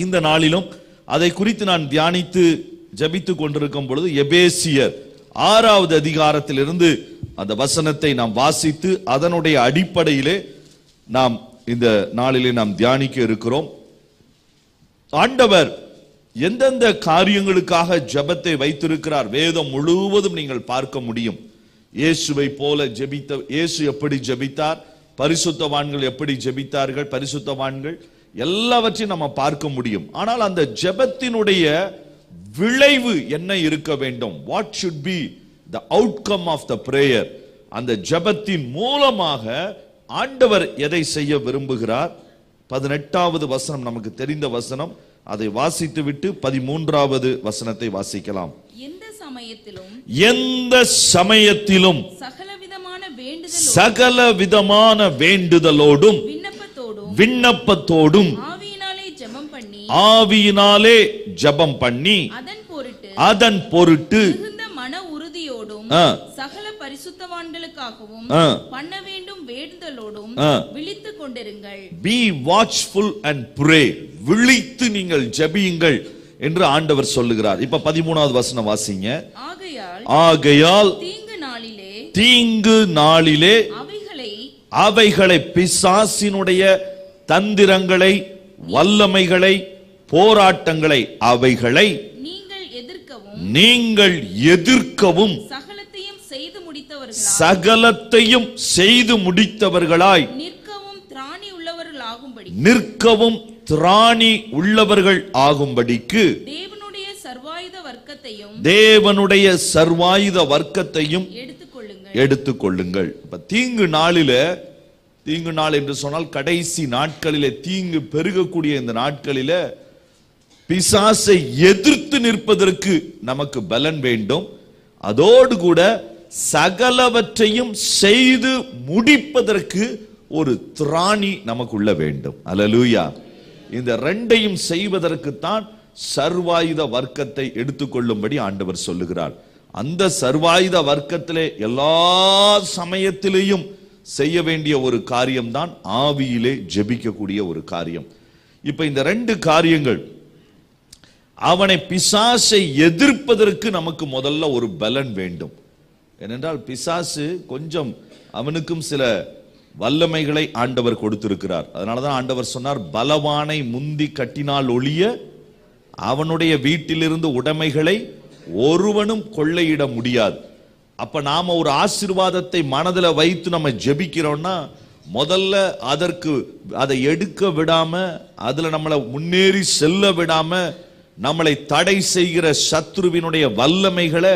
இந்த நாளிலும் அதை குறித்து நான் தியானித்து ஜபித்துக் கொண்டிருக்கும் பொழுது எபேசியர் 6வது அதிகாரத்திலிருந்து அந்த வசனத்தை நாம் வாசித்து அதனுடைய அடிப்படையிலே நாம் இந்த நாளிலே நாம் தியானிக்க இருக்கிறோம். ஆண்டவர் எந்தெந்த காரியங்களுக்காக ஜெபத்தை வைத்திருக்கிறார் வேதம் முழுவதும் நீங்கள் பார்க்க முடியும். இயேசுவை போல ஜெபித்த இயேசு எப்படி ஜெபித்தார், பரிசுத்தவான்கள் எப்படி ஜெபித்தார்கள், பரிசுத்தவான்கள் எல்லாவற்றையும் நம்ம பார்க்க முடியும். ஆனால் அந்த ஜெபத்தினுடைய விளைவு என்ன இருக்க வேண்டும்? What should be the outcome of the prayer? அந்த ஜெபத்தின் மூலமாக ஆண்டவர் எதை செய்ய விரும்புகிறார்? 18வது வசனம் நமக்கு தெரிந்த வசனம், அதை வாசித்து விட்டு 13வது வசனத்தை வாசிக்கலாம். எந்த சமயத்திலும் சகல விதமான வேண்டுதலோடும் விண்ணப்பத்தோடும் ஆவியினாலே ஜெபம் பண்ணி அதன் பொருட்டு மன உறுதியோடும் சகல பரிசுத்தவான்களுக்காகவும் பண்ண வேண்டும் வேண்டுதலோடும் விழித்துக் கொண்டிருங்கள். Be watchful and pray. விழித்து நீங்கள் ஜெபியுங்கள் என்று ஆண்டவர் சொல்லுகிறார். இப்ப 13வது வசனம் வாசிங்க. ஆகையால் தீங்கு நாளிலே அவைகளை பிசாசினுடைய தந்திரங்களை வல்லமைகளை போராட்டங்களை அவைகளை நீங்கள் எதிர்க்கவும் சகலத்தையும் செய்து முடித்தவர்களாய் நிற்கவும் திராணி உள்ளவர்கள் ஆகும்படிக்கு தேவனுடைய சர்வாயுத வர்க்கத்தையும் எடுத்துக்கொள்ளுங்கள். தீங்கு நாள் என்று சொன்னால் கடைசி நாட்களிலே, தீங்கு பெருகக்கூடிய இந்த நாட்களிலே பிசாசை எதிர்த்து நிற்பதற்கு நமக்கு பலன் வேண்டும். அதோடு கூட சகலவற்றையும் செய்து முடிப்பதற்கு ஒரு திராணி நமக்குள்ள வேண்டும். அல்லேலூயா. இந்த ரெண்டையும் செய்வதற்கு தான் சர்வாயுத வர்க்கத்தை எடுத்துக்கொள்ளும்படி ஆண்டவர் சொல்லுகிறார். அந்த சர்வாயுத வர்க்கத்திலே எல்லா சமயத்திலேயும் செய்ய வேண்டிய ஒரு காரியம்தான் ஆவியிலே ஜெபிக்கக்கூடிய ஒரு காரியம். இப்ப இந்த ரெண்டு காரியங்கள், அவனை பிசாசை எதிர்ப்பதற்கு நமக்கு முதல்ல ஒரு பலன் வேண்டும். ஏனென்றால் பிசாசு கொஞ்சம் அவனுக்கும் சில வல்லமைகளை ஆண்டவர் கொடுத்திருக்கிறார். அதனாலதான் ஆண்டவர் சொன்னார், பலவானை முந்தி கட்டினால் ஒழிய அவனுடைய வீட்டிலிருந்து உடைமைகளை ஒருவனும் கொள்ளையிட முடியாது. அப்ப நாம ஒரு ஆசீர்வாதத்தை மனதில் வைத்து நம்ம ஜெபிக்கிறோம்னா முதல்ல அதை எடுக்க விடாம, அதுல நம்மளை முன்னேறி செல்ல விடாம, நம்மளை தடை செய்கிற சத்ருவினுடைய வல்லமைகளை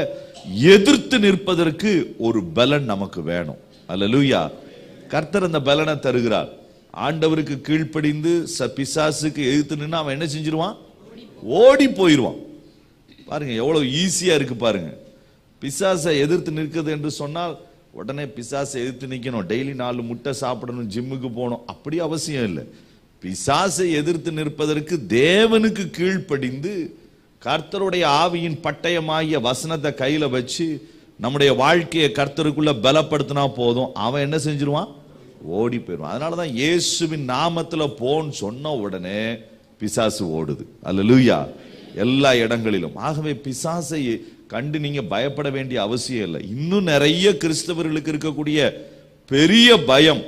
எதிர்த்து நிற்பதற்கு ஒரு பலன் நமக்கு வேணும். அல்லேலூயா. கர்த்தர் அந்த பலனை தருகிறார். ஆண்டவருக்கு கீழ்ப்படிந்து பிசாசுக்கு எதிர்த்து நின்று அவன் என்ன செஞ்சிருவான்? ஓடி போயிடுவான். பாருங்க எவ்வளவு ஈஸியா இருக்கு பாருங்க. பிசாசை எதிர்த்து நிற்கிறது என்று சொன்னால் உடனே பிசாசை எதிர்த்து நிற்கணும், டெய்லி 4 முட்டை சாப்பிடணும், ஜிம்முக்கு போகணும், அப்படி அவசியம் இல்லை. பிசாசை எதிர்த்து நிற்பதற்கு தேவனுக்கு கீழ்ப்படிந்து கர்த்தருடைய ஆவியின் பட்டயமாகிய வசனத்தை கையில வச்சு நம்முடைய வாழ்க்கையை கர்த்தருக்குள்ள பலப்படுத்தினா போதும், அவன் என்ன செஞ்சிருவான்? ஓடி போயிடுவான். அதனாலதான் இயேசுவின் நாமத்துல போன்னு சொன்ன உடனே பிசாசு ஓடுது. அல்லேலூயா. எல்லா இடங்களிலும். ஆகவே பிசாசை கண்டு நீங்க பயப்பட வேண்டிய அவசியம் இல்லை. இன்னும் நிறைய கிறிஸ்தவர்களுக்கு இருக்கக்கூடிய பெரிய பயம்,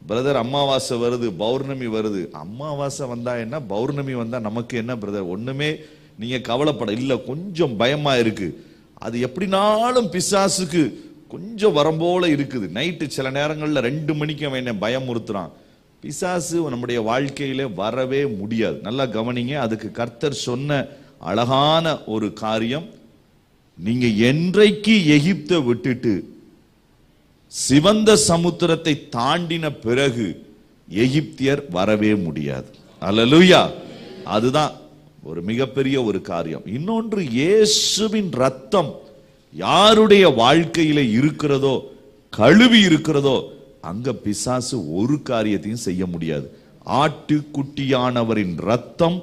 பிரதர் அமாவாசை வருது, பௌர்ணமி வருது. அமாவாசை வந்தா என்ன, பௌர்ணமி வந்தா நமக்கு என்ன பிரதர்? ஒண்ணுமே நீங்க கவலைப்பட இல்லை. கொஞ்சம் பயமா இருக்கு. அது எப்படினாலும் பிசாசுக்கு கொஞ்சம் வரம்போல இருக்குது. நைட்டு சில நேரங்கள்ல 2 மணிக்கு அவன் என்ன பயமுறுத்துறான். பிசாசு நம்முடைய வாழ்க்கையில வரவே முடியாது. நல்லா கவனிங்க. அதுக்கு கர்த்தர் சொன்ன அழகான ஒரு காரியம், நீங்க என்றைக்கு எகிப்தை விட்டுட்டு சிவந்த சமுத்திரத்தை தாண்டின பிறகு எகிப்தியர் வரவே முடியாது. அல்லேலூயா. அதுதான் ஒரு மிகப்பெரிய ஒரு காரியம். இன்னொன்று, இயேசுவின் ரத்தம் யாருடைய வாழ்க்கையில இருக்கிறதோ, கழுவி இருக்கிறதோ, அங்க பிசாசு ஒரு காரியத்தையும் செய்ய முடியாது. ஆட்டுக்குட்டியானவரின் ரத்தம்,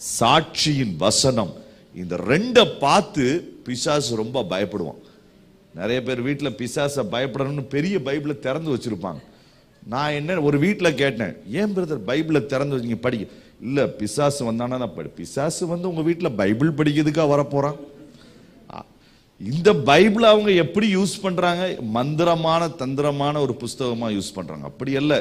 சாட்சியின் வசனம், இந்த ரெண்ட பார்த்து பிசாசு ரொம்ப பயப்படுவான். நிறைய பேர் வீட்டில் பிசாசை பயப்படணும்னு பெரிய பைபிளை திறந்து வச்சிருப்பாங்க. நான் என்ன ஒரு வீட்டில் கேட்டேன், ஏன் பிரதர் பைபிளை திறந்து வச்சிங்க படிக்க? இல்ல பிசாசு வந்தானா நான் பிசாசு வந்து உங்க வீட்டுல பைபிள் படிக்கிறதுக்கா வரப்போறான்? இந்த பைபிள் அவங்க எப்படி யூஸ் பண்றாங்க? மந்திரமான தந்திரமான ஒரு புஸ்தகமா யூஸ் பண்றாங்க. அப்படி அல்ல.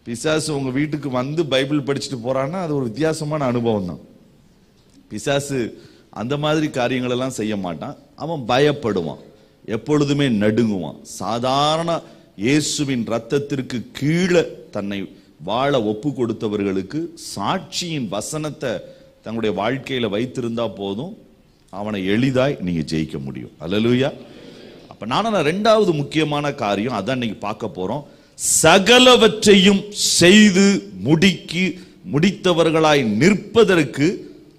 பிசாசு உங்க வீட்டுக்கு வந்து பைபிள் படிச்சுட்டு போறான்னா அது ஒரு வித்தியாசமான அனுபவம் தான். பிசாசு அந்த மாதிரி காரியங்கள் எல்லாம் செய்ய மாட்டான். அவன் பயப்படுவான், எப்பொழுதுமே நடுங்குவான். சாதாரண இயேசுவின் ரத்தத்திற்கு கீழே தன்னை வாழ ஒப்பு கொடுத்தவர்களுக்கு சாட்சியின் வசனத்தை தங்களுடைய வாழ்க்கையில வைத்திருந்தா போதும், அவனை எளிதாய் நீங்க ஜெயிக்க முடியும். அல்லேலூயா. அப்ப நான் ரெண்டாவது முக்கியமான காரியம் அதான் இன்னைக்கு பார்க்க போறோம். சகலவற்றையும் செய்து முடித்தவர்களாய் நிற்பதற்கு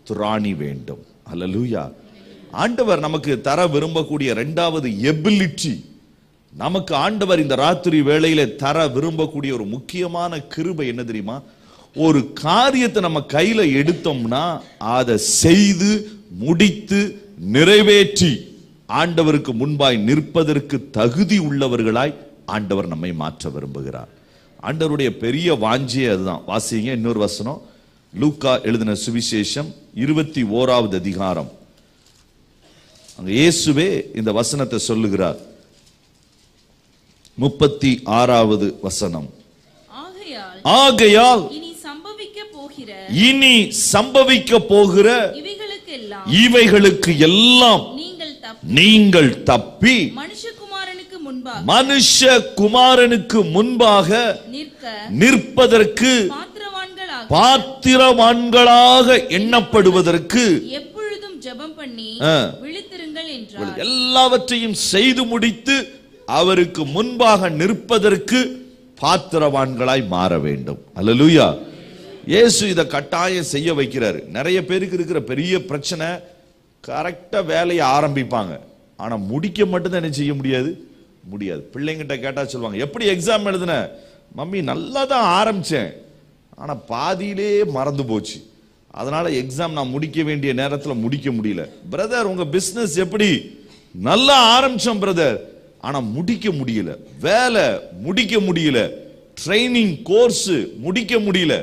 திராணி வேண்டும். அல்லேலூயா. ஆண்டவர் நமக்கு தர விரும்பக்கூடிய இரண்டாவது எபிலிட்டி, நமக்கு ஆண்டவர் இந்த ராத்திரி வேளையில தர விரும்பக்கூடிய ஒரு முக்கியமான கிருபை என்ன தெரியுமா? ஒரு காரியத்தை நம்ம கையில எடுத்தோம்னா அதை செய்து முடித்து நிறைவேற்றி ஆண்டவருக்கு முன்பாய் நிற்பதற்கு தகுதி உள்ளவர்களாய் ஆண்டவர் நம்மை மாற்ற விரும்புகிறார். ஆண்டவருடைய பெரிய வாஞ்சியே அதுதான். வாசிங்க இன்னொரு வசனம், லூக்கா எழுதின சுவிசேஷம் 21வது அதிகாரம். அங்க இயேசுவே இந்த வசனத்தை சொல்லுகிறார். 36வது வசனம். ஆகையால் இனி சம்பவிக்க போகிற இவைகளுக்கு எல்லாம் நீங்கள் தப்பி மனுஷகுமாரனுக்கு முன்பாக நிற்பதற்கு பாத்திரவான்களாக எண்ணப்படுவதற்கு எப்பொழுதும் ஜெபம் பண்ணி விழித்திருங்கள் என்றார். எல்லாவற்றையும் செய்து முடித்து அவருக்கு முன்பாக நிற்பதற்கு பாத்திரவான்களாய் மாற வேண்டும். அல்லேலூயா. இயேசு இதை கட்டாயம் செய்ய வைக்கிறாரு. நிறைய பேருக்கு இருக்கிற பெரிய பிரச்சனை, கரெக்டா வேலையை ஆரம்பிப்பாங்க, ஆனா முடிக்க மட்டும்தான் என்ன செய்ய முடியாது. பிள்ளைங்கிட்ட கேட்டா சொல்லுவாங்க, எப்படி எக்ஸாம் எழுதுன? மம்மி நல்லா தான் ஆரம்பிச்சேன், ஆனா பாதியிலே மறந்து போச்சு, அதனால எக்ஸாம் நான் முடிக்க வேண்டிய நேரத்தில் முடிக்க முடியல. பிரதர், உங்க பிசினஸ் எப்படி? நல்லா ஆரம்பிச்சோம் பிரதர், ஆனா முடிக்க முடியல. வேலை முடிக்க முடியல. ட்ரைனிங் கோர்ஸ் முடிக்க முடியல.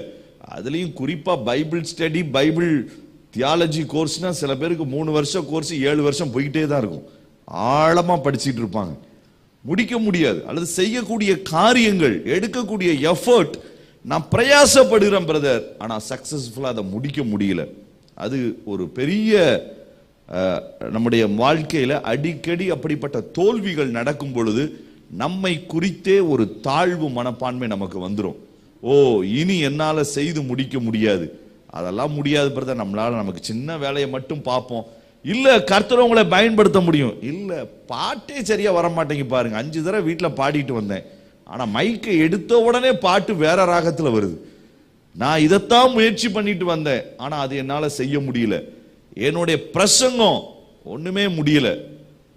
அதுலயும் குறிப்பா பைபிள் ஸ்டடி, பைபிள் தியாலஜி கோர்ஸ்னா சில பேருக்கு 3 வருஷம் கோர்ஸ் 7 வருஷம் போய்கிட்டே தான் இருக்கும். ஆழமா படிச்சுட்டு இருப்பாங்க, முடிக்க முடியாது. அல்லது செய்யக்கூடிய காரியங்கள், எடுக்கக்கூடிய எஃபர்ட், நான் பிரயாசப்படுகிறேன் பிரதர், ஆனா சக்சஸ்ஃபுல்லா அதை முடிக்க முடியல. அது ஒரு பெரிய நம்முடைய வாழ்க்கையில அடிக்கடி அப்படிப்பட்ட தோல்விகள் நடக்கும் பொழுது நம்மை குறித்தே ஒரு தாழ்வு மனப்பான்மை நமக்கு வந்துடும். ஓ, இனி என்னால செய்து முடிக்க முடியாது, அதெல்லாம் முடியாது பிரதர், நம்மளால நமக்கு சின்ன வேலையை மட்டும் பார்ப்போம். இல்ல கர்த்தர் உங்களை பயன்படுத்த முடியும். இல்ல பாட்டே சரியா வர மாட்டேங்க பாருங்க, 5 தடவை வீட்டுல பாடிட்டு வந்தேன், ஆனா மைக்கை எடுத்த உடனே பாட்டு வேற ராகத்துல வருது. நான் இதைத்தான் முயற்சி பண்ணிட்டு வந்தேன், ஆனா அது என்னால செய்ய முடியல. என்னுடைய பிரசங்கம் ஒண்ணுமே முடியல.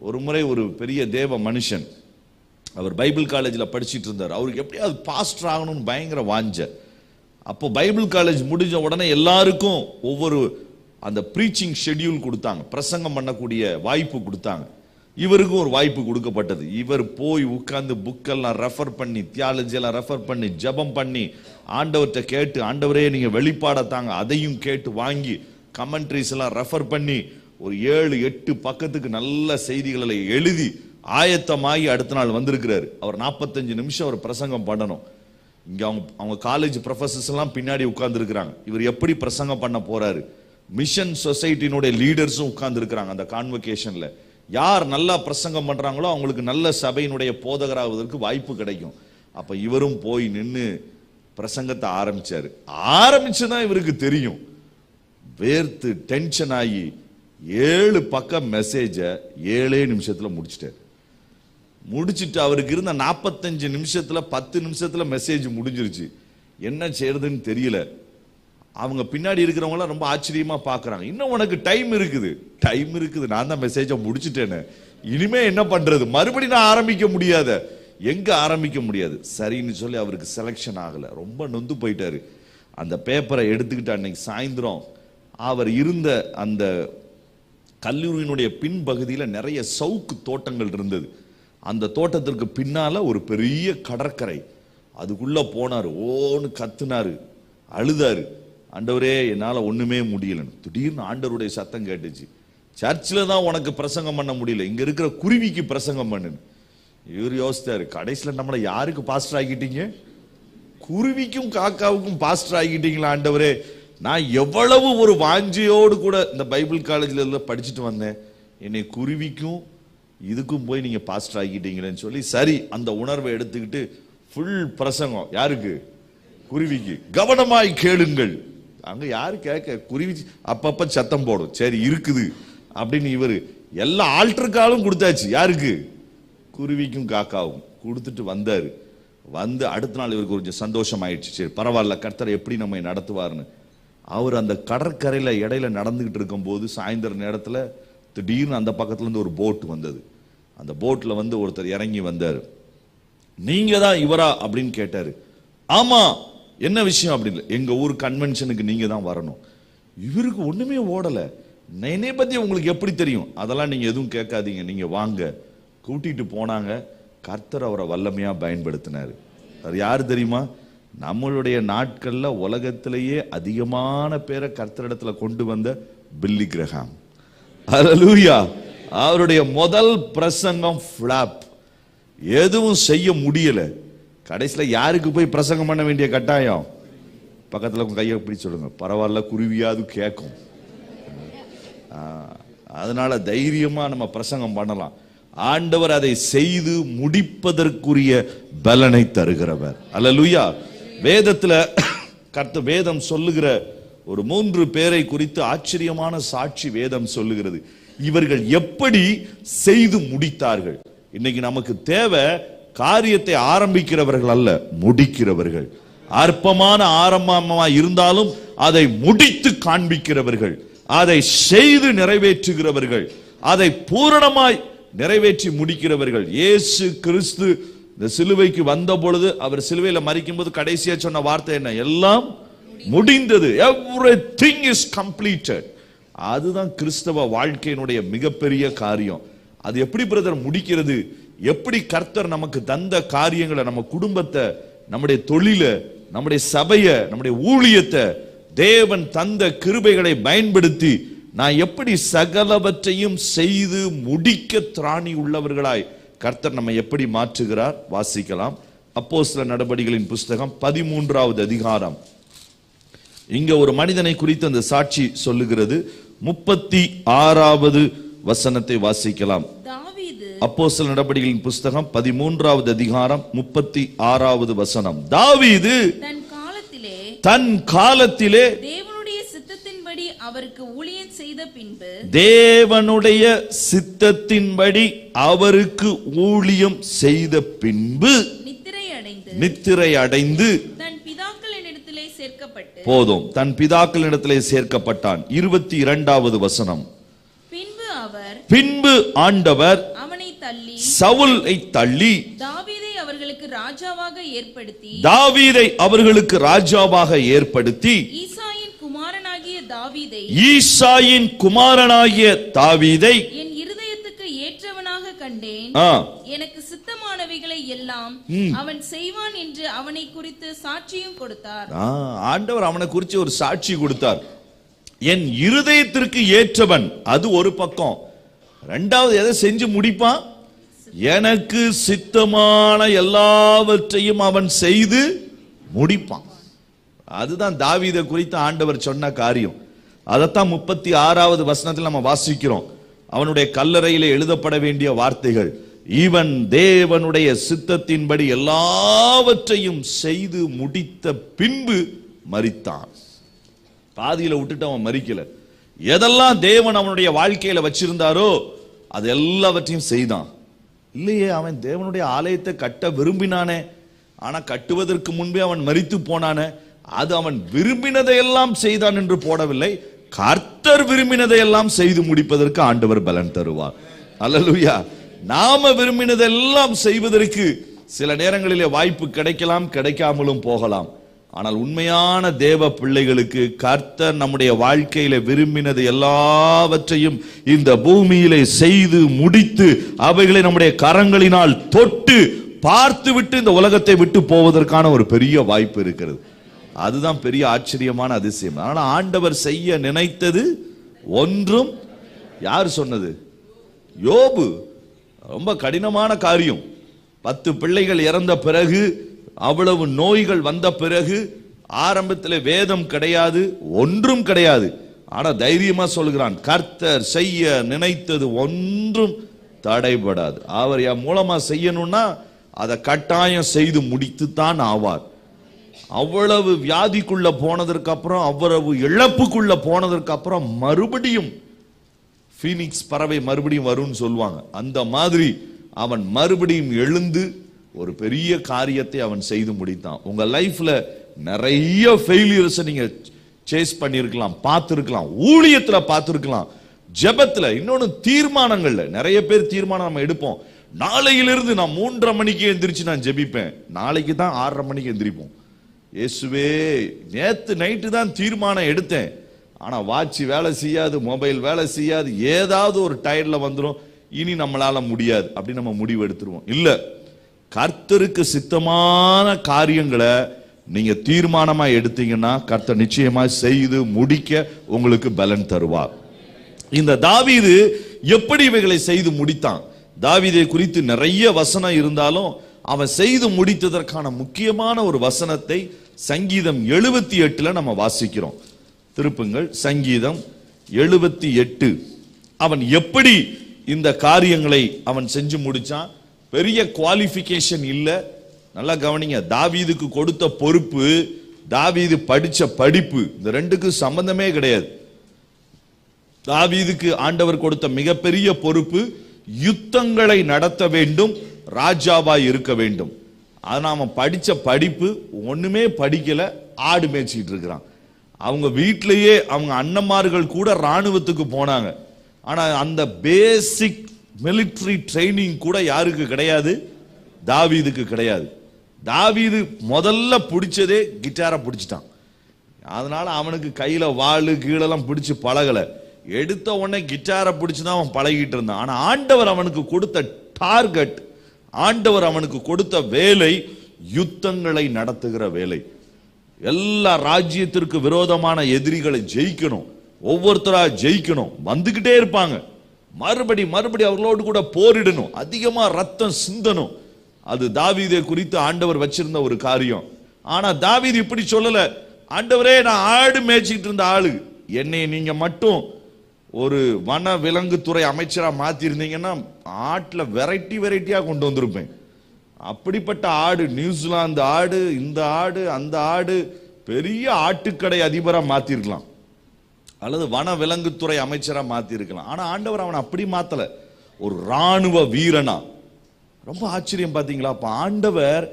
ஒரு முறை ஒரு பெரிய தேவ மனுஷன், அவர் பைபிள் காலேஜில் படிச்சுட்டு இருந்தார். அவருக்கு எப்படியாவது பாஸ்டர் ஆகணும்னு பயங்கர வாஞ்ச. அப்போ பைபிள் காலேஜ் முடிஞ்ச உடனே எல்லாருக்கும் ஒவ்வொரு அந்த ப்ரீச்சிங் ஷெட்யூல் கொடுத்தாங்க, பிரசங்கம் பண்ணக்கூடிய வாய்ப்பு கொடுத்தாங்க. இவருக்கும் ஒரு வாய்ப்பு கொடுக்கப்பட்டது. இவர் போய் உட்கார்ந்து புக்கெல்லாம் ரெஃபர் பண்ணி, தியாலஜி எல்லாம் ரெஃபர் பண்ணி, ஜெபம் பண்ணி, ஆண்டவர்கிட்ட கேட்டு, ஆண்டவரே நீங்க வெளிப்பாடத்தாங்க, அதையும் கேட்டு வாங்கி, கமெண்ட்ரிஸ் எல்லாம் ரெஃபர் பண்ணி ஒரு 7-8 பக்கத்துக்கு நல்ல செய்திகளை எழுதி ஆயத்தமாகி அடுத்த நாள் வந்திருக்கிறாரு. அவர் 45 நிமிஷம் அவர் பிரசங்கம் பண்ணணும். இங்க அவங்க காலேஜ் ப்ரொஃபசர்ஸ் எல்லாம் பின்னாடி உட்கார்ந்து இருக்கிறாங்க. இவர் எப்படி பிரசங்கம் பண்ண போறாரு? மிஷன் சொசைட்டினுடைய லீடர்ஸும் உட்கார்ந்து இருக்கிறாங்க அந்த கான்வகேஷன்ல. யார் நல்லா பிரசங்கம் பண்றாங்களோ அவங்களுக்கு நல்ல சபையினுடைய போதகராவதற்கு வாய்ப்பு கிடைக்கும். அப்ப இவரும் போய் நின்று பிரசங்கத்தை ஆரம்பிச்சாரு. ஆரம்பிச்சுதான் இவருக்கு தெரியும், வேர்த்து டென்ஷன் ஆகி 7 பக்கம் மெசேஜ 7 நிமிஷத்துல முடிச்சிட்டாரு. முடிச்சிட்டு அவருக்கு இருந்த 45 நிமிஷத்துல 10 நிமிஷத்துல மெசேஜ் முடிஞ்சிருச்சு. என்ன செய்யறதுன்னு தெரியல. அவங்க பின்னாடி இருக்கிறவங்க ரொம்ப ஆச்சரியமா பாக்குறாங்க. இன்னும் உனக்கு டைம் இருக்குது, டைம் இருக்குது, நான் தான் மெசேஜ முடிச்சிட்டேன்னு, இனிமே என்ன பண்றது? மறுபடியும் நான் ஆரம்பிக்க முடியாத, எங்க ஆரம்பிக்க முடியாது. சரின்னு சொல்லி அவருக்கு செலக்ஷன் ஆகல. ரொம்ப நொந்து போயிட்டாரு. அந்த பேப்பரை எடுத்துக்கிட்டு அன்னைக்கு சாயந்தரம் அவர் இருந்த அந்த கல்லூரியினுடைய பின்பகுதியில் நிறைய சவுக்கு தோட்டங்கள் இருந்தது. அந்த தோட்டத்திற்கு பின்னால ஒரு பெரிய கடற்கரை. அதுக்குள்ள போனாரு, ஓன்னு கத்துனாரு, அழுதாரு. ஆண்டவரே என்னால ஒண்ணுமே முடியலன்னு. திடீர்னு ஆண்டவருடைய சத்தம் கேட்டுச்சு, சர்ச்சில் தான் உனக்கு பிரசங்கம் பண்ண முடியல, இங்க இருக்கிற குருவிக்கு பிரசங்கம் பண்ணுன்னு. இவர் யோசித்தாரு, கடைசியில நம்மளை யாருக்கு பாஸ்டர் ஆகிட்டீங்க? குருவிக்கும் காக்காவுக்கும் பாஸ்டர் ஆகிட்டீங்களா ஆண்டவரே. நான் எவ்வளவு ஒரு வாஞ்சியோடு கூட இந்த பைபிள் காலேஜ்ல படிச்சுட்டு வந்தேன், என்னை குருவிக்கும் இதுக்கும் போய் நீங்க பாஸ்டர் ஆகிட்டீங்களேன்னு சொல்லி, சரி அந்த உணர்வை எடுத்துக்கிட்டு ஃபுல் பிரசங்கம். யாருக்கு? குருவிக்கு. கவனமாய் கேளுங்கள். அங்க யாரு கேட்க? குருவி அப்பப்ப சத்தம் போடும், சரி இருக்குது அப்படின்னு இவரு எல்லா ஆல்டருக்காலும் கொடுத்தாச்சு. யாருக்கு? குருவிக்கும் காக்காவும் கொடுத்துட்டு வந்தாரு. வந்து அடுத்த நாள் இவருக்கு கொஞ்சம் சந்தோஷம் ஆயிடுச்சு. சரி பரவாயில்ல, கர்த்தர் எப்படி நம்மை நடத்துவார்னு. அவர் அந்த கடற்கரையில இடையில நடந்துகிட்டு இருக்கும் போது சாயந்தர நேரத்துல திடீர்னு அந்த பக்கத்துல இருந்து ஒரு போட் வந்தது. அந்த போட்ல வந்து ஒருத்தர் இறங்கி வந்தாரு. நீங்க தான் இவரா அப்படின்னு கேட்டாரு. ஆமா, என்ன விஷயம் அப்படின்னு. எங்க ஊர் கன்வென்ஷனுக்கு நீங்க தான் வரணும். இவருக்கு ஒண்ணுமே ஓடல. என்னை பத்தி உங்களுக்கு எப்படி தெரியும்? அதெல்லாம் நீங்க எதுவும் கேட்காதீங்க, நீங்க வாங்க. கூட்டிட்டு போனாங்க. கர்த்தர் அவரை வல்லமையா பயன்படுத்தினாரு. அது யாரு தெரியுமா? நம்மளுடைய நாட்கள்ல உலகத்திலேயே அதிகமான பேரை கர்த்தரிடத்துல கொண்டு வந்த பில்லி கிரஹாம். ஹல்லேலூயா. அவருடைய முதல் பிரசங்கம் ஃபிளாப், எதுவும் செய்ய முடியல. கடைசியில யாருக்கு போய் பிரசங்கம் பண்ண வேண்டிய கட்டாயம்? பக்கத்துல கையை பிடிச்சு சொல்லுங்க, பரவாயில்ல குருவியாவது கேட்கும். அதனால தைரியமா நம்ம பிரசங்கம் பண்ணலாம். ஆண்டவர் அதை செய்து முடிப்பதற்குரிய பலனை தருகிறவர். அல்லேலூயா. வேதத்துல வேதம் சொல்லுகிற ஒரு 3 பேரை குறித்து ஆச்சரியமான சாட்சி வேதம் சொல்லுகிறது. இவர்கள் எப்படி செய்து முடித்தார்கள். இன்னைக்கு நமக்கு தேவை காரியத்தை ஆரம்பிக்கிறவர்கள் அல்ல, முடிக்கிறவர்கள். அற்பமான ஆரம்பமா இருந்தாலும் அதை முடித்து காண்பிக்கிறவர்கள், அதை செய்து நிறைவேற்றுகிறவர்கள், அதை பூரணமாய் நிறைவேற்றி முடிக்கிறவர்கள். இயேசு கிறிஸ்து இந்த சிலுவைக்கு வந்த பொழுது, அவர் சிலுவையில மரிக்கும் போது கடைசியா சொன்ன வார்த்தை என்ன? எல்லாம் முடிந்தது. Everything is completed. அதுதான் கிறிஸ்தவ வாழ்க்கையினுடைய மிகப்பெரிய காரியம். அது எப்படி பிரதர் முடிக்கிறது? எப்படி கர்த்தர் நமக்கு தந்த காரியங்களை, நம்ம குடும்பத்தை, நம்முடைய தொழில, நம்முடைய சபைய, நம்முடைய ஊழியத்தை, தேவன் தந்த கிருபைகளை பயன்படுத்தி நான் எப்படி சகலவற்றையும் செய்து முடிக்க திராணி உள்ளவர்களாய் கர்த்தர் நம்ம எப்படி மாற்றுகிறார் வாசிக்கலாம். அப்போஸ்தலர் நடபடிகளின் புஸ்தகம் 13வது அதிகாரம். இங்க ஒரு மனிதனை குறித்து அந்த சாட்சி சொல்லுகிறது. 36வது வசனத்தை வாசிக்கலாம். அப்போஸ்தலர் நடபடிகளின் புஸ்தகம் 13வது அதிகாரம் 36வது வசனம். தாவீது தன் காலத்திலே தேவனுடைய சித்தத்தின்படி அவருக்கு ஊழியம் செய்த பின்பு, தேவனுடைய சித்தத்தின்படி அவருக்கு ஊழியம் செய்த பின்பு நித்திரை அடைந்து தன் பிதாக்களிடத்திலே சேர்க்கப்பட்டு, போதும், தன் பிதாக்களிடத்திலே சேர்க்கப்பட்டான். 22வது வசனம். பின்பு ஆண்டவர் சவுலை தள்ளி தாவீதை அவர்களுக்கு ராஜாவாக ஏற்படுத்தி ஈசாயின் குமாரனாகிய தாவீதை என் இருதயத்துக்கு ஏற்றவனாக கண்டேன். எனக்கு சித்தமானவைகளை எல்லாம் அவன் செய்வான் என்று அவனை குறித்து சாட்சியும் கொடுத்தார். ஆண்டவர் அவனை குறித்து ஒரு சாட்சி கொடுத்தார். என் இருதயத்திற்கு ஏற்றவன், அது ஒரு பக்கம். ரெண்டாவது எதை செஞ்சு முடிப்பான்? எனக்கு சித்தமான எல்லாவற்றையும் அவன் செய்து முடிப்பான். அதுதான் தாவீதை குறித்து ஆண்டவர் சொன்ன காரியம். அதைத்தான் 36வது வசனத்தில் நம்ம வாசிக்கிறோம். அவனுடைய கல்லறையிலே எழுதப்பட வேண்டிய வார்த்தைகள், இவன் தேவனுடைய சித்தத்தின்படி எல்லாவற்றையும் செய்து முடித்த பின்பு மரித்தான். பாதியில விட்டுட்டு அவன் மரிக்கல. எதெல்லாம் தேவன் அவனுடைய வாழ்க்கையில வச்சிருந்தாரோ அது எல்லாவற்றையும் செய்தான். இல்லையே, அவன் தேவனுடைய ஆலயத்தை கட்ட விரும்பினானே, ஆனா கட்டுவதற்கு முன்பே அவன் மரித்து போனானே. அது அவன் விரும்பினதையெல்லாம் செய்தான் என்று போடவில்லை. கர்த்தர் விரும்பினதையெல்லாம் செய்து முடிப்பதற்கு ஆண்டவர் பலன் தருவார். அல்லேலூயா. நாம விரும்பினதெல்லாம் செய்வதற்கு சில நேரங்களிலே வாய்ப்பு கிடைக்கலாம், கிடைக்காமலும் போகலாம். ஆனால் உண்மையான தேவ பிள்ளைகளுக்கு கர்த்தர் நம்முடைய வாழ்க்கையில விரும்பினது எல்லாவற்றையும் இந்த பூமியிலே செய்து முடித்து அவைகளை நம்முடைய கரங்களினால் தொட்டு பார்த்து விட்டு இந்த உலகத்தை விட்டு போவதற்கான ஒரு பெரிய வாய்ப்பு இருக்கிறது. அதுதான் பெரிய ஆச்சரியமான அதிசயம். ஆனா ஆண்டவர் செய்ய நினைத்தது ஒன்றும், யார் சொன்னது? யோபு. ரொம்ப கடினமான காரியம். 10 பிள்ளைகள் இறந்த பிறகு, அவ்வளவு நோய்கள் வந்த பிறகு, ஆரம்பத்தில் வேதம் கிடையாது, ஒன்றும் கிடையாது. ஆனா தைரியமா சொல்கிறான், கர்த்தர் செய்ய நினைத்தது ஒன்றும் தடைபடாது. அவர் என் மூலமா செய்யணும்னா அதை கட்டாயம் செய்து முடித்து தான் ஆவார். அவ்வளவு வியாதிக்குள்ள போனதற்கு அப்புறம், அவ்வளவு இழப்புக்குள்ள போனதற்கு அப்புறம் மறுபடியும் பீனிக்ஸ் பறவை மறுபடியும் வரும்னு சொல்லுவாங்க. அந்த மாதிரி அவன் மறுபடியும் எழுந்து ஒரு பெரிய காரியத்தை அவன் செய்து முடித்தான். உங்க லைஃப்ல நிறைய ஃபெயிலியர்ஸ் நீங்க சேஸ் பண்ணிருக்கலாம், பார்த்திருக்கலாம், ஊழியத்துல பார்த்திருக்கலாம், ஜெபத்துல, இன்னொன்னு தீர்மானங்கள்ல. நிறைய பேர் தீர்மானம் நம்ம எடுப்போம். நாளையிலிருந்து நான் 3:30 மணிக்கு எந்திரிச்சு நான் ஜெபிப்பேன். நாளைக்கு தான் 6:30 மணிக்கு எந்திரிப்போம். இயேசுவே, நேத்து நைட்டு தான் தீர்மானம் எடுத்தேன், ஆனா வாட்சி வேலை செய்யாது, மொபைல் வேலை செய்யாது, ஏதாவது ஒரு டயர்ல வந்துடும், இனி நம்மளால முடியாது அப்படி நம்ம முடிவு எடுத்துருவோம். இல்ல, கர்த்தருக்கு சித்தமான காரியங்களை நீங்க தீர்மானமா எடுத்தீங்கன்னா கர்த்தர் நிச்சயமா செய்து முடிக்க உங்களுக்கு பலன் தருவார். இந்த தாவீது எப்படி இவைகளை செய்து முடித்தான்? தாவீதை குறித்து நிறைய வசனம் இருந்தாலும் அவன் செய்து முடித்ததற்கான முக்கியமான ஒரு வசனத்தை சங்கீதம் 78 நம்ம வாசிக்கிறோம். திருப்புங்கள், சங்கீதம் 78. அவன் எப்படி இந்த காரியங்களை அவன் செஞ்சு முடிச்சான்? பெரிய குவாலிஃபிகேஷன் இல்ல. நல்லா கவனிங்க, தாவீதுக்கு கொடுத்த பொறுப்பு, தாவீது படிச்ச படிப்பு, இந்த ரெண்டுக்கு சம்பந்தமே கிடையாது. தாவீதுக்கு ஆண்டவர் கொடுத்த மிகப்பெரிய பொறுப்பு யுத்தங்களை நடத்த வேண்டும், ராஜாவாய் இருக்க வேண்டும். ஆனா அவன் படிச்ச படிப்பு ஒண்ணுமே படிக்கல, ஆடு மேய்ச்சிட்டு இருக்கிறான். அவங்க வீட்டிலேயே அவங்க அண்ணன்மார்கள் கூட ராணுவத்துக்கு போனாங்க. ஆனா அந்த பேசிக் மிலிட்டரி ட்ரைனிங் கூட யாருக்கு கிடையாது? தாவீதுக்கு கிடையாது. தாவீது முதல்ல பிடிச்சதே கிட்டாரை பிடிச்சிட்டான். அதனால அவனுக்கு கையில வாளு கீழெல்லாம் பிடிச்சு பழகல. எடுத்த உடனே கிட்டாரை பிடிச்சுதான் அவன் பழகிட்டு இருந்தான். ஆனா ஆண்டவர் அவனுக்கு கொடுத்த டார்கெட், ஆண்டவர் அவனுக்கு கொடுத்த வேலை யுத்தங்களை நடத்துகிற வேலை. எல்லா ராஜ்யத்திற்கு விரோதமான எதிரிகளை ஜெயிக்கணும், ஒவ்வொருத்தரா ஜெயிக்கணும். வந்துகிட்டே இருப்பாங்க, மறுபடி அவர்களோடு கூட போரிடணும், அதிகமா ரத்தம் சிந்தணும். அது தாவீதை குறித்து ஆண்டவர் வச்சிருந்த ஒரு காரியம். ஆனா தாவீது இப்படி சொல்லல, ஆண்டவரே நான் ஆடு மேய்ச்சிட்டு இருந்த ஆளு, என்னை நீங்க மட்டும் ஒரு வன விலங்குத்துறை அமைச்சரா மாத்தி இருந்தீங்கன்னா ஆட்டுல வெரைட்டியா கொண்டு வந்திருப்பேன். அப்படிப்பட்ட ஆடு, நியூசிலாந்து ஆடு, இந்த ஆடு, அந்த ஆடு, பெரிய ஆட்டுக்கடை அதிபரா மாத்திருக்கலாம், அல்லது வன விலங்குத்துறை அமைச்சரா மாத்தி இருக்கலாம். ஆனா ஆண்டவர் அவனை அப்படி மாத்தல, ஒரு ராணுவ வீரனா. ரொம்ப ஆச்சரியம் பாத்தீங்களா? அப்ப ஆண்டவர்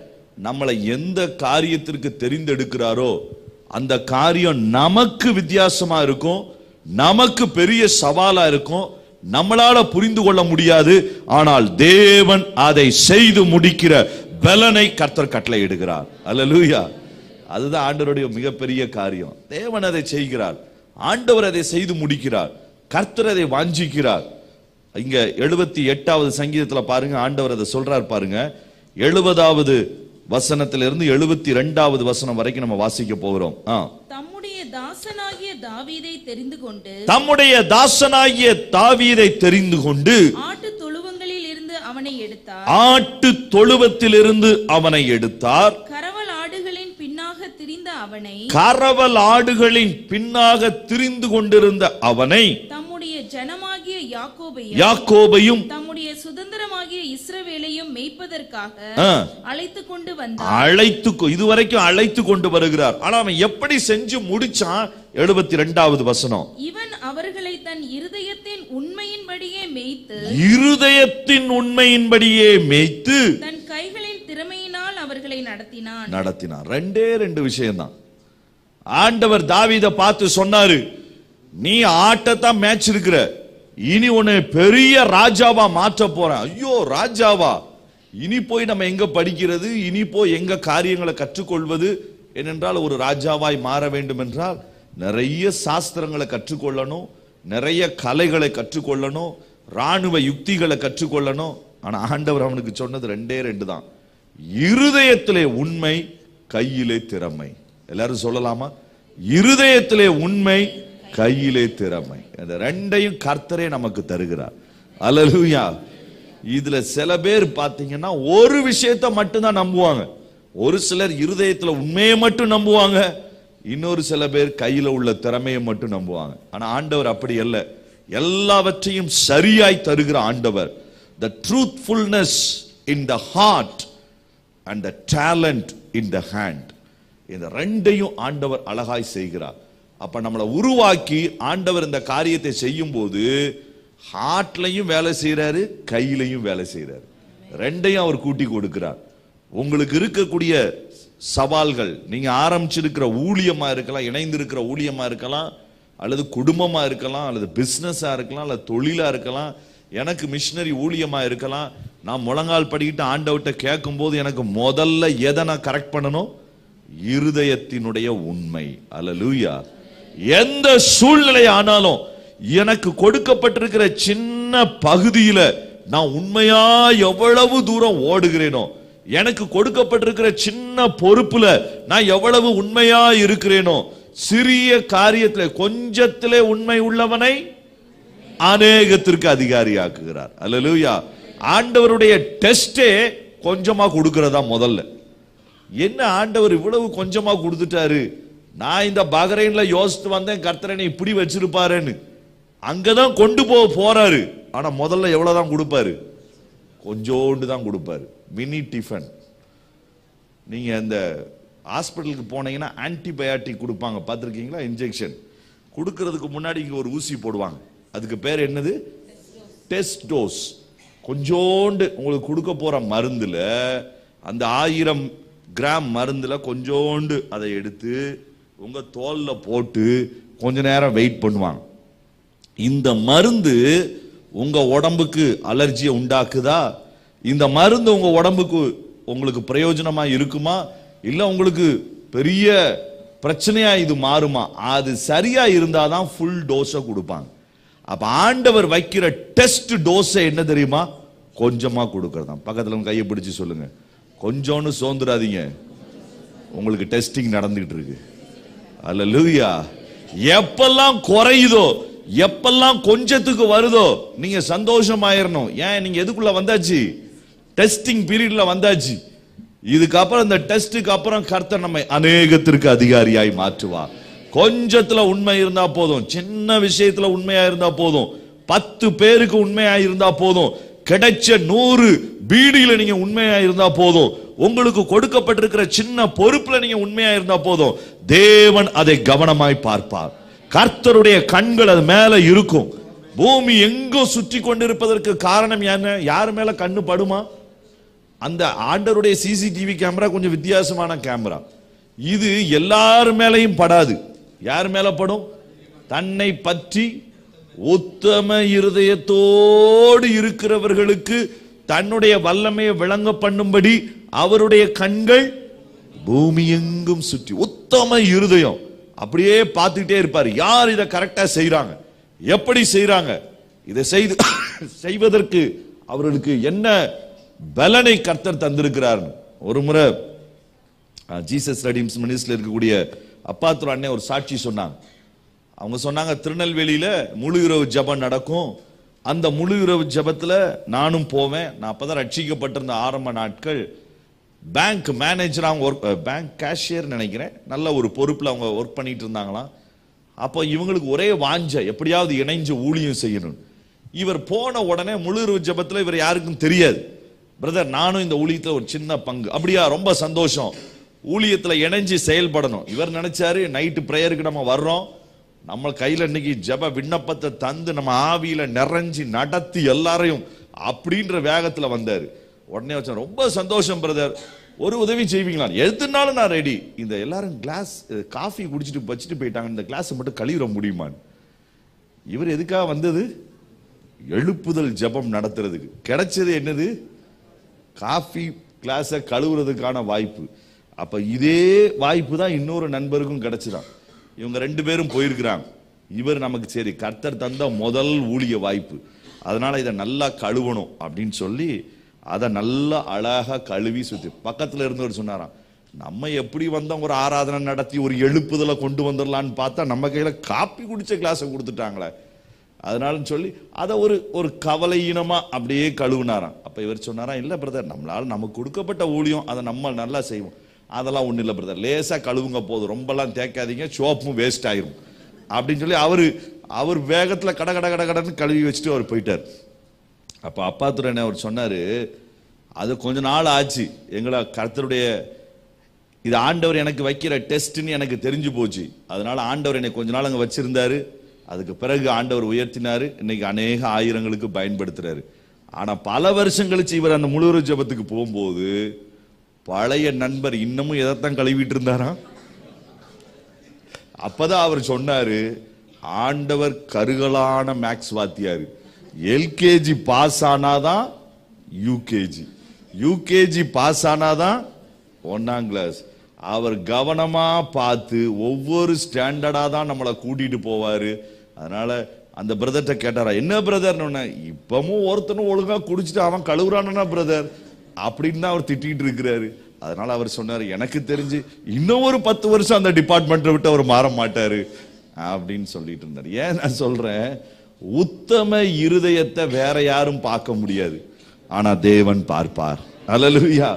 நம்மளை எந்த காரியத்திற்கு தெரிந்தெடுக்கிறாரோ அந்த காரியம் நமக்கு வித்தியாசமா இருக்கும், நமக்கு பெரிய சவாலா இருக்கும், நம்மளால புரிந்து கொள்ள முடியாது. ஆனால் தேவன் அதை செய்து முடிக்கிற பலனை கர்த்தர் கட்டளை இடுகிறார். அல்லேலூயா. அதுதான் ஆண்டவருடைய மிகப்பெரிய காரியம். தேவன் அதை செய்கிறார், ஆண்டவர் அதை செய்து முடிக்கிறார், கர்த்தர் அதை வாஞ்சிக்கிறார். இங்க 78வது சங்கீதத்துல பாருங்க, ஆண்டவர் அதை சொல்றார் பாருங்க. 70வது வசனத்திலிருந்து 72வது வசனம் வரைக்கும் நம்ம வாசிக்க போகிறோம். தம்முடைய தாசனாகிய தாவீதை தெரிந்து கொண்டு, தம்முடைய தாசனாகிய தாவீதை தெரிந்து கொண்டு ஆட்டு தொழுவங்களில் இருந்து அவனை எடுத்தார், ஆட்டு தொழுவத்திலிருந்து அவனை எடுத்தார். கரவல் ஆடுகளின் பின்னாக திரிந்த அவனை, கரவல் ஆடுகளின் பின்னாக திரிந்து கொண்டிருந்த அவனை, தம்முடைய ஜனமாகிய யாக்கோபையும் தம்முடைய சுதந்திரமாகிய இஸ்ரவேலையும் மேய்ப்பதற்காக அழைத்து கொண்டு வந்தார். இதுவரைக்கும் அழைத்து கொண்டு வருகிறார். ஆனா அவன் எப்படி செஞ்சு முடிச்சான்? 72வது வசனம், இவன் அவர்களை தன் இருதயத்தின் உண்மையின்படியே மேய்த்து தன் கைகளின் திறமையினால் அவர்களை நடத்தினான். ரெண்டு விஷயம்தான். ஆண்டவர் தாவீதை பார்த்து சொன்னாரு, நீ ஆட்டத்தான் மேட்ச் இருக்கிற, இனி உன்னை பெரிய ராஜாவா மாற்ற போறேன். ஐயோ ராஜாவா? இனி போய் நம்ம எங்க படிக்கிறது, இனி போய் எங்க காரியங்களை கற்றுக்கொள்வது? ஏனென்றால் ஒரு ராஜாவாய் மாற வேண்டும் என்றால் நிறைய சாஸ்திரங்களை கற்றுக்கொள்ளணும், நிறைய கலைகளை கற்றுக்கொள்ளணும், ராணுவ யுக்திகளை கற்றுக்கொள்ளணும். ஆனா ஆண்டவர் அவனுக்கு சொன்னது 2 தான், இருதயத்திலே உண்மை, கையிலே திறமை. எல்லாரும் சொல்லலாமா? இருதயத்திலே உண்மை, கையிலே திறமை. இந்த ரெண்டையும் கர்த்தரே நமக்கு தருகிறார். அல்லேலூயா. இதுல சில பேர் பாத்தீங்கன்னா ஒரு விஷயத்தை மட்டும்தான் நம்புவாங்க. ஒரு சிலர் இருதயத்துல உண்மையை மட்டும் நம்புவாங்க, இன்னொரு சில பேர் கையில உள்ள திறமையை மட்டும் நம்புவாங்க. ஆனா ஆண்டவர் அப்படி அல்ல, எல்லாவற்றையும் சரியாய் தருகிற ஆண்டவர். The truthfulness in the heart and the talent in the hand. இந்த ரெண்டையும் ஆண்டவர் அழகாய் செய்கிறார். அப்ப நம்மளை உருவாக்கி ஆண்டவர் இந்த காரியத்தை செய்யும் போது ஹார்ட்லையும் வேலை செய்யறாரு, கையிலையும் வேலை செய்யறாரு. ரெண்டையும் அவர் கூட்டி கொடுக்கிறார். உங்களுக்கு இருக்கக்கூடிய சவால்கள், நீங்க ஆரம்பிச்சிருக்கிற ஊழியமா இருக்கலாம், இணைந்திருக்கிற ஊழியமா இருக்கலாம், அல்லது குடும்பமா இருக்கலாம், அல்லது பிசினஸா இருக்கலாம், அல்லது தொழிலா இருக்கலாம், எனக்கு மிஷனரி ஊழியமா இருக்கலாம். நான் முழங்கால் படிக்கிட்டு ஆண்டவர்கிட்ட கேட்கும் போது எனக்கு முதல்ல எதை நான் கரெக்ட் பண்ணணும்? இருதயத்தினுடைய உண்மை. அல்லேலூயா. எந்த சூழ்நிலை ஆனாலும் எனக்கு கொடுக்கப்பட்டிருக்கிற சின்ன பகுதியில நான் உண்மையா எவ்வளவு தூரம் ஓடுகிறேனோ, எனக்கு கொடுக்கப்பட்டிருக்கிற சின்ன பொறுப்புல நான் எவ்வளவு உண்மையா இருக்கிறேனோ, சிறிய காரியத்திலே கொஞ்சத்திலே உண்மை உள்ளவனை அநேகத்திற்கு அதிகாரியாக்குகிறார். அல்லேலூயா. ஆண்டவருடைய டெஸ்டே கொஞ்சமா கொடுக்கிறதா முதல்ல. என்ன ஆண்டவர் இவ்வளவு கொஞ்சமா கொடுத்துட்டாரு? நான் இந்த பஹ்ரைன்ல யோசித்து வந்தேன், கர்த்தரனை இப்படி வச்சிருப்பாருன்னு. அங்கதான் கொண்டு போறாரு. ஆனா முதல்ல எவ்வளவுதான் கொடுப்பாரு? கொஞ்சோண்டு தான் கொடுப்பாரு. Mini tiffin. நீங்க இந்த ஹாஸ்பிட்டலுக்கு போனீங்கன்னா ஆன்டிபயாட்டிக் கொடுப்பாங்க, பார்த்துருக்கீங்களா? இன்ஜெக்ஷன் கொடுக்கறதுக்கு முன்னாடி இங்க ஒரு ஊசி போடுவாங்க. அதுக்கு பேர் என்னது? Test dose. கொஞ்சோண்டு உங்களுக்கு கொடுக்க போற மருந்துல, அந்த 1000 கிராம் மருந்துல கொஞ்சோண்டு அதை எடுத்து உங்க தோல்ல போட்டு கொஞ்ச நேரம் வெயிட் பண்ணுவாங்க. இந்த மருந்து உங்க உடம்புக்கு அலர்ஜியை உண்டாக்குதா? இந்த மருந்து உங்க உடம்புக்கு உங்களுக்கு பிரயோஜனமா இருக்குமா, இல்ல உங்களுக்கு பெரிய பிரச்சனையா இது மாறுமா? அது சரியா இருந்தாதான் ஃபுல் டோஸை கொடுப்பாங்க. அப்ப ஆண்டவர் வைக்கிற டெஸ்ட் டோஸ் என்ன தெரியுமா? கொஞ்சமா கொடுக்கறதா. பக்கத்துல கையை பிடிச்சு சொல்லுங்க, கொஞ்சோன்னு சோர்ந்துடாதீங்க, உங்களுக்கு டெஸ்டிங் நடந்துகிட்டு இருக்கு. அல்லேலூயா. எப்பெல்லாம் குறையுதோ, எப்பெல்லாம் கொஞ்சத்துக்கு வருதோ, நீங்க சந்தோஷமாயிரணும். ஏன்? நீங்க எதுக்குள்ள வந்தாச்சு? டெஸ்டிங் பீரியட்ல வந்தாச்சு. இதுக்கப்புறம் இந்த டெஸ்டுக்கு அப்புறம் கர்த்தர் நம்மை அநேகத்திற்கு அதிகாரியாய் மாற்றுவார். கொஞ்சத்துல உண்மை இருந்தா போதும், சின்ன விஷயத்துல உண்மையா இருந்தா போதும், 10 பேருக்கு உண்மையா இருந்தா போதும், கிடைச்ச 100 பீடியில நீங்க உண்மையா இருந்தா போதும், உங்களுக்கு கொடுக்கப்பட்டிருக்கிற சின்ன பொறுப்புல நீங்க உண்மையா இருந்தா போதும், தேவன் அதை கவனமாய் பார்ப்பார். கர்த்தருடைய கண்கள் அது மேல இருக்கும். பூமி எங்கோ சுற்றி கொண்டிருப்பதற்கு காரணம் என்ன? யார் மேல கண்ணு படுமா? அந்த ஆண்டருடைய சிசிடிவி கேமரா கொஞ்சம் வித்தியாசமான கேமரா. இது எல்லார் மேலையும் படாது. யார் மேல படும்? தன்னை பற்றி உத்தம இருதயத்தோடு இருக்கிறவர்களுக்கு தன்னுடைய வல்லமையை விளங்க பண்ணும்படி அவருடைய கண்கள் பூமி எங்கும் சுற்றி. உத்தம இருதயம் அப்படியே பார்த்துட்டே இருப்பார். யார் இதை கரெக்டா செய்யறாங்க, எப்படி செய்யறாங்க, இதை செய்வதற்கு அவர்களுக்கு என்ன பலனை கர்த்தர் தந்திருக்கிறார். ஒரு முறை ஜீசஸ் ரெடீம்ஸ் மினிஸ்ட்ரியில் இருக்கக்கூடிய அப்பாத்துரு அண்ணே ஒரு சாட்சி சொன்னாங்க. அவங்க சொன்னாங்க, திருநெல்வேலியில முழு இரவு ஜெபம் நடக்கும். அந்த முழு இரவு ஜெபத்துல நானும் போவேன். நான் அப்பதான் ரட்சிக்கப்பட்டிருந்த ஆரம்ப நாட்கள். பேங்க் மேனேஜர், அவங்க பேங்க் கேஷியர் நினைக்கிறேன், நல்ல ஒரு பொறுப்புல அவங்க ஒர்க் பண்ணிட்டு இருந்தாங்களாம். அப்போ இவங்களுக்கு ஒரே வாஞ்ச, எப்படியாவது இணைஞ்சு ஊழியம் செய்யணும். இவர் போன உடனே முழு இரவு ஜெபத்துல இவர் யாருக்கும் தெரியாது, பிரதர் நானும் இந்த ஊழியத்துல ஒரு சின்ன பங்கு. அப்படியா, ரொம்ப சந்தோஷம், ஊழியத்துல இணைஞ்சு செயல்படணும். இவர் நினைச்சாரு, நைட்டு பிரேயருக்கு நம்ம வர்றோம், நம்ம கையில இன்னைக்கு ஜெப விண்ணப்பத்தை தந்து நம்ம ஆவியில நிறைஞ்சி நடத்தி எல்லாரையும் அப்படின்ற வேகத்துல வந்தாரு. உடனே வச்சா, ரொம்ப சந்தோஷம் பிரதர், ஒரு உதவி செய்வீங்களா? எதுனாலும் நான் ரெடி. இந்த எல்லாரும் கிளாஸ் காஃபி குடிச்சிட்டு வச்சுட்டு போயிட்டாங்க, இந்த கிளாஸ் மட்டும் கழுவிட முடியுமான்னு. இவர் எதுக்காக வந்தது? எழுப்புதல் ஜெபம் நடத்துறதுக்கு. கிடைச்சது என்னது? காஃபி கிளாஸை கழுவுறதுக்கான வாய்ப்பு. அப்ப இதே வாய்ப்பு தான் இன்னொரு நண்பருக்கும் கிடைச்சுதான். இவங்க 2 பேரும் போயிருக்கிறாங்க. இவர் நமக்கு சரி கர்த்தர் தந்த முதல் ஊழிய வாய்ப்பு, அதனால இதை நல்லா கழுவணும் அப்படின்னு சொல்லி அதை நல்லா அழகா கழுவி சுத்தி பக்கத்துல இருந்தவர் சொன்னாராம், நம்ம எப்படி வந்தோம், ஒரு ஆராதனை நடத்தி ஒரு எழுப்புதலை கொண்டு வந்துடலான்னு பார்த்தா நம்ம கையில காப்பி குடிச்ச கிளாஸை கொடுத்துட்டாங்களே. அதனால சொல்லி அதை ஒரு கவலையினமா அப்படியே கழுவுனாராம். அப்ப இவர் சொன்னாராம், இல்ல பிரதர், நம்மளால நமக்கு கொடுக்கப்பட்ட ஊழியம் அதை நம்ம நல்லா செய்வோம், அதெல்லாம் ஒண்ணு இல்லை பிரதர், லேசா கழுவுங்க போதும், ரொம்பலாம் தேய்க்காதீங்க, சோப்பும் வேஸ்ட் ஆயிரும் அப்படின்னு சொல்லி அவர் வேகத்துல கட கட கட கடன்னு கழுவி வச்சுட்டு அவர் போயிட்டார். அப்ப அப்பா துறை அவர் சொன்னாரு, அது கொஞ்ச நாள் ஆச்சு, எங்களை கர்த்தருடைய இது ஆண்டவர் எனக்கு வைக்கிற டெஸ்ட்னு எனக்கு தெரிஞ்சு போச்சு. அதனால ஆண்டவர் என்னை கொஞ்ச நாள் அங்கே வச்சிருந்தாரு. அதுக்கு பிறகு ஆண்டவர் உயர்த்தினாரு. இன்னைக்கு அநேக ஆயிரங்களுக்கு பயன்படுத்துறாரு. ஆனா பல வருஷம் கழிச்சு இவர் அந்த முழு ஜெபத்துக்கு போகும்போது பழைய நண்பர் இன்னமும் எதைத்தான் கழுவிட்டு இருந்தாராம். அப்பதான் அவர் சொன்னாரு, ஆண்டவர் கருகலான மேக்ஸ் வாத்தியாரு, எல்கேஜி பாஸ் ஆனாதான் யூகேஜி பாஸ் ஆனாதான் 1ஆம் கிளாஸ். அவர் கவனமா பார்த்து ஒவ்வொரு ஸ்டாண்டர்டா தான் நம்மளை கூட்டிட்டு போவாரு. அதனால அந்த பிரதர்ட்ட கேட்டாரா, என்ன பிரதர், இப்பவும் ஒருத்தனும் ஒழுங்கா குடிச்சிட்டு அவன் கழுவுறானா பிரதர் அப்படின்னு தான் அவர் திட்டிட்டு இருக்கிறாரு. அதனால அவர் சொன்னாரு, எனக்கு தெரிஞ்சு இன்னும் ஒரு 10 வருஷம் அந்த டிபார்ட்மெண்ட்டை விட்டு அவர் மாற மாட்டாரு அப்படின்னு சொல்லிட்டு இருந்தார். ஏன் நான் சொல்றேன், உத்தம இருதயத்தை வேற யாரும் பார்க்க முடியாது, ஆனா தேவன் பார்ப்பார். அல்லேலூயா.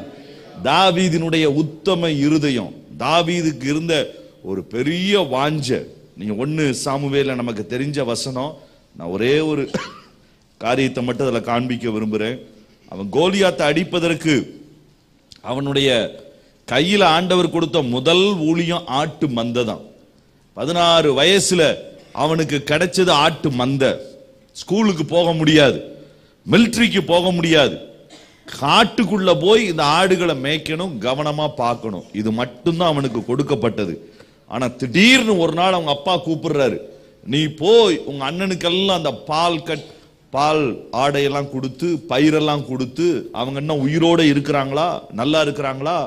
தாவீதினுடைய உத்தம இருதயம், தாவீதுக்கு இருந்த ஒரு பெரிய வாஞ்ச. நீங்க 1 சாமுவேல்ல நமக்கு தெரிஞ்ச வசனம், நான் ஒரே ஒரு காரியத்தை மட்டும் அதுல காண்பிக்க விரும்புறேன். அவன் கோலியாத்தை அடிப்பதற்கு அவனுடைய கையில ஆண்டவர் கொடுத்த முதல் ஊழியம் ஆட்டு மந்தை தான். 16 வயசுல அவனுக்கு கிடைச்சது ஆட்டு மந்தை. ஸ்கூலுக்கு போக முடியாது, மிலிட்டரிக்கு போக முடியாது, காட்டுக்குள்ள போய் இந்த ஆடுகளை மேய்க்கணும், கவனமா பார்க்கணும், இது மட்டும்தான் அவனுக்கு கொடுக்கப்பட்டது. ஆனா திடீர்னு ஒரு நாள் அவங்க அப்பா கூப்பிடுறாரு, நீ போய் உங்க அண்ணனுக்கெல்லாம் அந்த பால் ஆடையெல்லாம் கொடுத்து பயிரெல்லாம் கொடுத்து அவங்க என்ன உயிரோட இருக்கிறாங்களா, நல்லா இருக்கிறாங்களா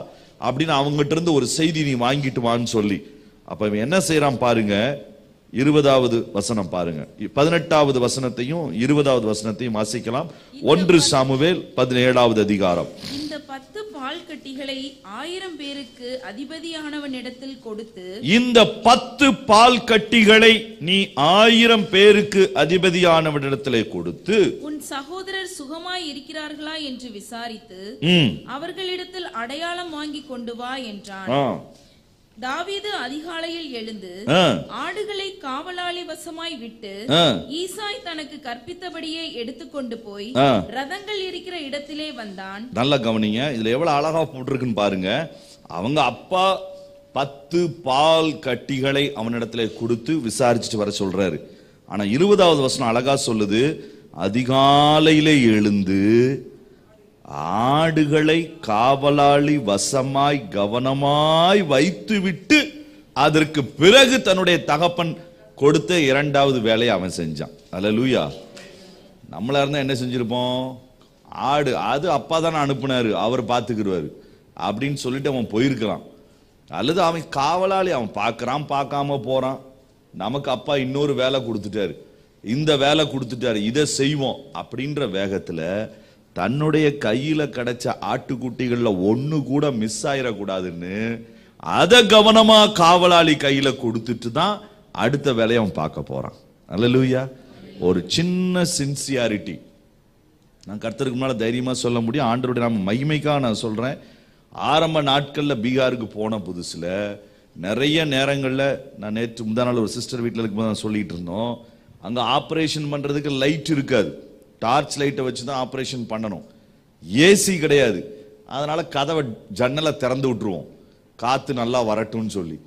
அப்படின்னு அவங்ககிட்ட இருந்து ஒரு செய்தி நீ வாங்கிட்டு வான்னு சொல்லி. அப்ப இவன் என்ன செய்யறான் பாருங்க, 20வது வசனம் பாருங்க. 18வது வசனத்தையும் 20வது வசனத்தையும் வாசிக்கலாம். 1 சாமுவேல் 17வது அதிகாரம். இந்த 10 பால் கட்டிகளை 1000 பேருக்கு அதிபதியானவனிடத்தில் கொடுத்து, இந்த 10 பால் கட்டிகளை நீ 1000 பேருக்கு அதிபதியானவனிடத்திலே கொடுத்து, உன் சகோதரர் சுகமாய் இருக்கிறார்களா என்று விசாரித்து அவர்களிடத்தில் அடையாளம் வாங்கி கொண்டு வா என்றான். தாவீது அதிகாலையில் எழுந்து ஆடுகளை காவலாளி வசமாய் விட்டு ஈசாய் தனக்கு கற்பித்தபடியே எடுத்துக்கொண்டு போய் ரதங்கள் இருக்கிற இடத்திலே வந்தான். நல்ல கவனிங்க, இதுல எவ்வளவு அழகா போட்டிருக்குன்னு பாருங்க. அவங்க அப்பா 10 பால் கட்டிகளை அவனிடத்துல கொடுத்து விசாரிச்சுட்டு வர சொல்றாரு. ஆனா 20வது வசனம் அழகா சொல்லுது, அதிகாலையிலே எழுந்து ஆடுகளை காவலாளி வசமாய் கவனமாய் வைத்துவிட்டு அதற்கு பிறகு தன்னுடைய தகப்பன் கொடுத்த 2வது வேலையை அவன் செஞ்சான். அல்லேலூயா. நம்மளா இருந்தா என்ன செஞ்சிருப்போம், ஆடு அது அப்பா தானே அனுப்புனாரு, அவர் பார்த்துக்கிடுவாரு அப்படின்னு சொல்லிட்டு அவன் போயிருக்கலாம். அல்லது அவன் காவலாளி, அவன் பார்க்கறான் பார்க்காம போறான், நமக்கு அப்பா இன்னொரு வேலை கொடுத்துட்டாரு, இந்த வேலை கொடுத்துட்டாரு, இதை செய்வோம் அப்படின்ற வேகத்துல தன்னுடைய கையில கிடைச்ச ஆட்டுக்குட்டிகள்ல ஒண்ணு கூட மிஸ் ஆயிடக்கூடாதுன்னு அத கவனமா காவலாளி கையில கொடுத்துட்டு தான் அடுத்த வேலையை அவன் பார்க்க போறான். அல்லேலூயா. ஒரு சின்ன சின்சியாரிட்டி நான் கர்த்தருக்கு முன்னால தைரியமா சொல்ல முடியும். ஆண்டவருடைய நாம மகிமைக்காக நான் சொல்றேன். ஆரம்ப நாட்கள்ல பீகாருக்கு போன புதுசுல நிறைய நேரங்கள்ல, நான் நேற்று முந்தா நாள் ஒரு சிஸ்டர் வீட்டில் இருக்கும்போது நான் சொல்லிட்டு இருந்தோம், அங்க ஆபரேஷன் பண்றதுக்கு லைட் இருக்காது, டார்ச் லைட்டை வச்சு தான் ஆபரேஷன் பண்ணணும், ஏசி கிடையாது. அதனால கதவை ஜன்னலை திறந்து விட்டுருவோம், காத்து நல்லா வரட்டும்னு சொல்லி.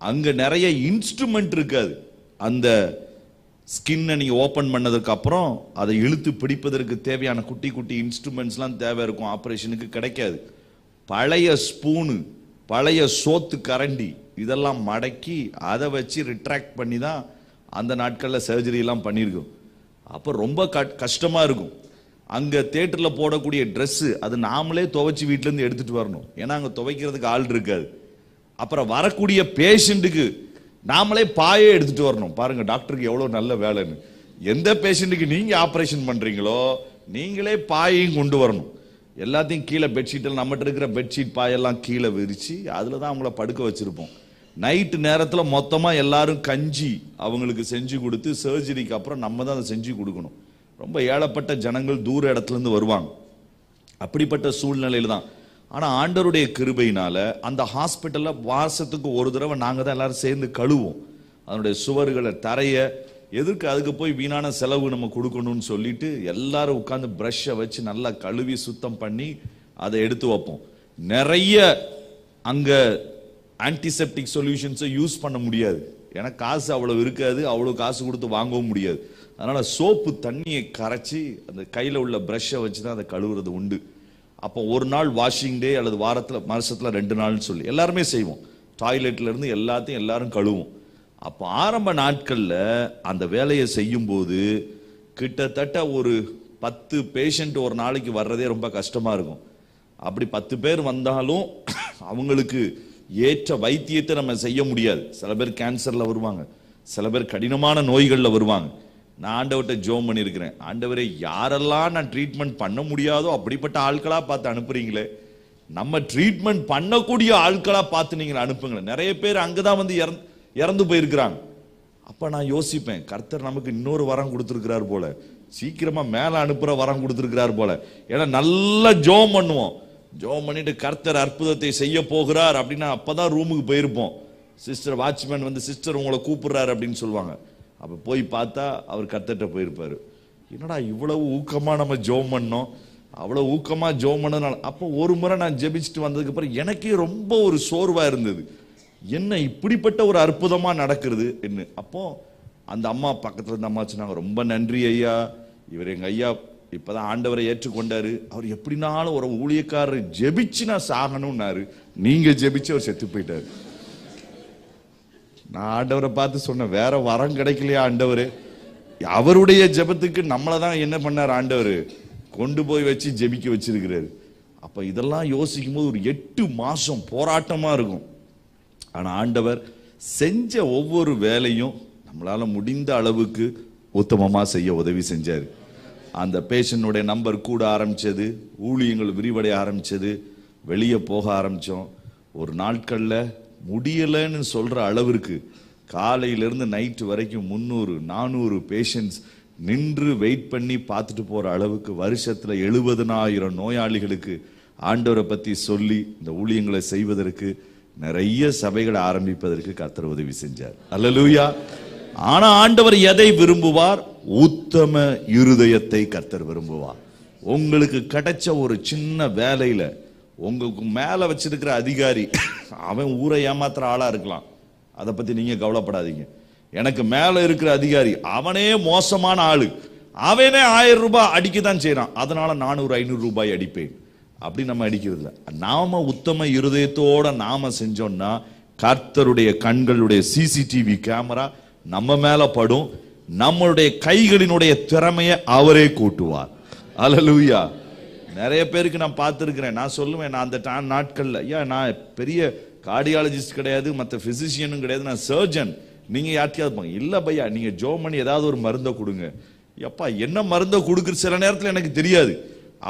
அங்க நிறைய இன்ஸ்ட்ருமெண்ட் இருக்காது, அந்த ஸ்கின்னை நீங்க ஓபன் பண்ணதுக்கு அப்புறம் அதை இழுத்து பிடிப்பதற்கு தேவையான குட்டி குட்டி இன்ஸ்ட்ருமெண்ட்ஸ்லாம் தேவை இருக்கும், ஆபரேஷனுக்கு கிடைக்காது. பழைய ஸ்பூனு, பழைய சோத்து கரண்டி இதெல்லாம் மடக்கி அதை வச்சு ரிட்ராக்ட் பண்ணி தான் அந்த நாட்களில் சர்ஜரி எல்லாம் பண்ணியிருக்கோம். அப்போ ரொம்ப கஷ்டமா இருக்கும். அங்க தியேட்டர்ல போடக்கூடிய ட்ரெஸ் அது நாமளே துவைச்சு வீட்டுல இருந்து எடுத்துட்டு வரணும், ஏன்னா அங்க துவைக்கிறதுக்கு ஆள் இருக்காது. அப்புறம் வரக்கூடிய பேஷண்ட்டுக்கு நாமளே பாயே எடுத்துட்டு வரணும். பாருங்க டாக்டருக்கு எவ்வளவு நல்ல வேலைன்னு. எந்த பேஷண்ட்டுக்கு நீங்க ஆபரேஷன் பண்றீங்களோ நீங்களே பாயையும் கொண்டு வரணும். எல்லாத்தையும் கீழே பெட்ஷீட்டில் நம்மகிட்ட இருக்கிற பெட்ஷீட் பாயெல்லாம் கீழே விரிச்சு அதில் தான் அவங்கள படுக்க வச்சிருப்போம். நைட்டு நேரத்தில் மொத்தமாக எல்லாரும் கஞ்சி அவங்களுக்கு செஞ்சு கொடுத்து சர்ஜரிக்கு அப்புறம் நம்ம தான் அதை செஞ்சு கொடுக்கணும். ரொம்ப ஏழப்பட்ட ஜனங்கள் தூர இடத்துலேருந்து வருவாங்க. அப்படிப்பட்ட சூழ்நிலையில் தான். ஆனால் ஆண்டவருடைய கிருபையினால அந்த ஹாஸ்பிட்டலில் வாசத்துக்கு ஒரு தடவை நாங்கள் தான் எல்லாரும் சேர்ந்து கழுவோம். அதனுடைய சுவர்களை, தரையை, எதுக்கு அதுக்கு போய் வீணான செலவு நம்ம கொடுக்கணும்னு சொல்லிட்டு எல்லாரும் உட்காந்து ப்ரஷ்ஷை வச்சு நல்லா கழுவி சுத்தம் பண்ணி அதை எடுத்து வைப்போம். நிறைய அங்கே ஆன்டிசெப்டிக் சொல்யூஷன்ஸை யூஸ் பண்ண முடியாது, ஏன்னா காசு அவ்வளோ இருக்காது, அவ்வளோ காசு கொடுத்து வாங்கவும் முடியாது. அதனால சோப்பு தண்ணியை கரைச்சி அந்த கையில் உள்ள ப்ரஷ்ஷை வச்சு தான் அதை கழுவுறது உண்டு. அப்போ ஒரு நாள் வாஷிங் டே அல்லது வாரத்தில் மாசத்தில் 2 நாள்னு சொல்லி எல்லாருமே செய்வோம். டாய்லெட்ல இருந்து எல்லாத்தையும் எல்லாரும் கழுவோம். அப்போ ஆரம்ப நாட்களில் அந்த வேலையை செய்யும் போது கிட்டத்தட்ட ஒரு 10 பேஷண்ட் ஒரு நாளைக்கு வர்றதே ரொம்ப கஷ்டமா இருக்கும். அப்படி 10 பேர் வந்தாலும் அவங்களுக்கு ஏற்ற வைத்தியத்தை நம்ம செய்ய முடியாது. சில பேர் கேன்சர்ல வருவாங்க, சில பேர் கடினமான நோய்களில் வருவாங்க. நான் ஆண்டவர்கிட்ட ஜோம் பண்ணியிருக்கிறேன், ஆண்டவரே யாரெல்லாம் நான் ட்ரீட்மெண்ட் பண்ண முடியாதோ அப்படிப்பட்ட ஆட்களா பார்த்து அனுப்புறீங்களே, நம்ம ட்ரீட்மெண்ட் பண்ணக்கூடிய ஆட்களா பார்த்து நீங்கள் அனுப்புங்களேன். நிறைய பேர் அங்கதான் வந்து இறந்து போயிருக்கிறாங்க. அப்ப நான் யோசிப்பேன், கர்த்தர் நமக்கு இன்னொரு வரம் கொடுத்துருக்கிறார் போல, சீக்கிரமா மேல அனுப்புற வரம் கொடுத்துருக்கிறார் போல. ஏன்னா நல்லா ஜோம் பண்ணுவோம், ஜோம் பண்ணிட்டு கர்த்தர் அற்புதத்தை செய்ய போகிறார் அப்படின்னா அப்பதான் ரூமுக்கு போயிருப்போம். சிஸ்டர் வாட்ச்மேன் வந்து சிஸ்டர் உங்களை கூப்பிடுறாரு அப்படின்னு சொல்லுவாங்க. அப்போ போய் பார்த்தா அவர் கர்த்தர்கிட்ட போயிருப்பாரு. என்னடா இவ்வளவு ஊக்கமா நம்ம ஜோம் பண்ணோம், அவ்வளவு ஊக்கமா ஜோம் பண்ணனால. அப்போ ஒரு முறை நான் ஜெபிச்சுட்டு வந்ததுக்கு அப்புறம் எனக்கே ரொம்ப ஒரு சோர்வா இருந்தது, என்ன இப்படிப்பட்ட ஒரு அற்புதமா நடக்கிறது என்ன. அப்போ அந்த அம்மா பக்கத்துல இருந்த அம்மா சொன்னாங்க, ரொம்ப நன்றி ஐயா, இவர் எங்க ஐயா இப்பதான் ஆண்டவரை ஏற்றுக்கொண்டாரு, அவர் எப்படினாலும் ஒரு ஊழியக்காரர் ஜெபிச்சு நான் சாகணும்னாரு, நீங்க ஜெபிச்சு அவர் செத்து போயிட்டாரு. நான் ஆண்டவரை பார்த்து சொன்னேன், வேற வரம் கிடைக்கலையா ஆண்டவரு, அவருடைய ஜெபத்துக்கு நம்மளை தான் என்ன பண்ணார் ஆண்டவர், கொண்டு போய் வச்சு ஜெபிக்க வச்சிருக்கிறாரு. அப்ப இதெல்லாம் யோசிக்கும் போது ஒரு 8 மாசம் போராட்டமா இருக்கும். ஆனா ஆண்டவர் செஞ்ச ஒவ்வொரு வேலையும் நம்மளால முடிந்த அளவுக்கு உத்தமமா செய்ய உதவி செஞ்சாரு. அந்த பேஷனுடைய நம்பர் கூட ஆரம்பிச்சது, ஊழியங்கள் விரிவடைய ஆரம்பிச்சது, வெளியே போக ஆரம்பிச்சோம். ஒரு நாட்கள்ல முடியலன்னு சொல்ற அளவிற்கு காலையிலிருந்து நைட்டு வரைக்கும் 300-400 பேஷண்ட்ஸ் நின்று வெயிட் பண்ணி பார்த்துட்டு போற அளவுக்கு வருஷத்துல 70,000 நோயாளிகளுக்கு ஆண்டவரை பத்தி சொல்லி இந்த ஊழியங்களை செய்வதற்கு நிறைய சபைகளை ஆரம்பிப்பதற்கு கர்த்தர் உதவி செஞ்சார். அல்லேலூயா. ஆனா ஆண்டவர் எதை விரும்புவார்? உத்தம இருதயத்தை கர்த்தர் விரும்புவார். உங்களுக்கு கிடைச்ச ஒரு சின்ன வேலையில உங்களுக்கு மேல வச்சிருக்கிற அதிகாரி அவன் ஊரை ஏமாத்துற ஆளா இருக்கலாம், அதை பத்தி நீங்க கவலைப்படாதீங்க. எனக்கு மேல இருக்கிற அதிகாரி அவனே மோசமான ஆளு, அவனே 1000 ரூபாய் அடிக்கதான் செய்யறான், அதனால 400-500 ரூபாய் அடிப்பேன். அப்படி நம்ம அடிக்கிறது இல்லை. நாம உத்தம இருதயத்தோட நாம செஞ்சோம்னா கர்த்தருடைய கண்களுடைய சிசிடிவி கேமரா நம்ம மேல படும், நம்மளுடைய கைகளினுடைய திறமையை அவரே கூட்டுவார். அல்லேலூயா. நிறைய பேருக்கு நான் பார்த்துருக்கிறேன், நான் சொல்லுவேன், நான் அந்த நாட்கள்ல நான் பெரிய கார்டியாலஜிஸ்ட் கிடையாது, மற்ற பிசிஷியனும் கிடையாது, நான் சர்ஜன். நீங்க யார்ட்டையாவது இருப்பாங்க, இல்ல பையா நீங்க ஜோம் பண்ணி ஏதாவது ஒரு மருந்தை கொடுங்க. எப்பா என்ன மருந்தை கொடுக்குற சில நேரத்தில் எனக்கு தெரியாது.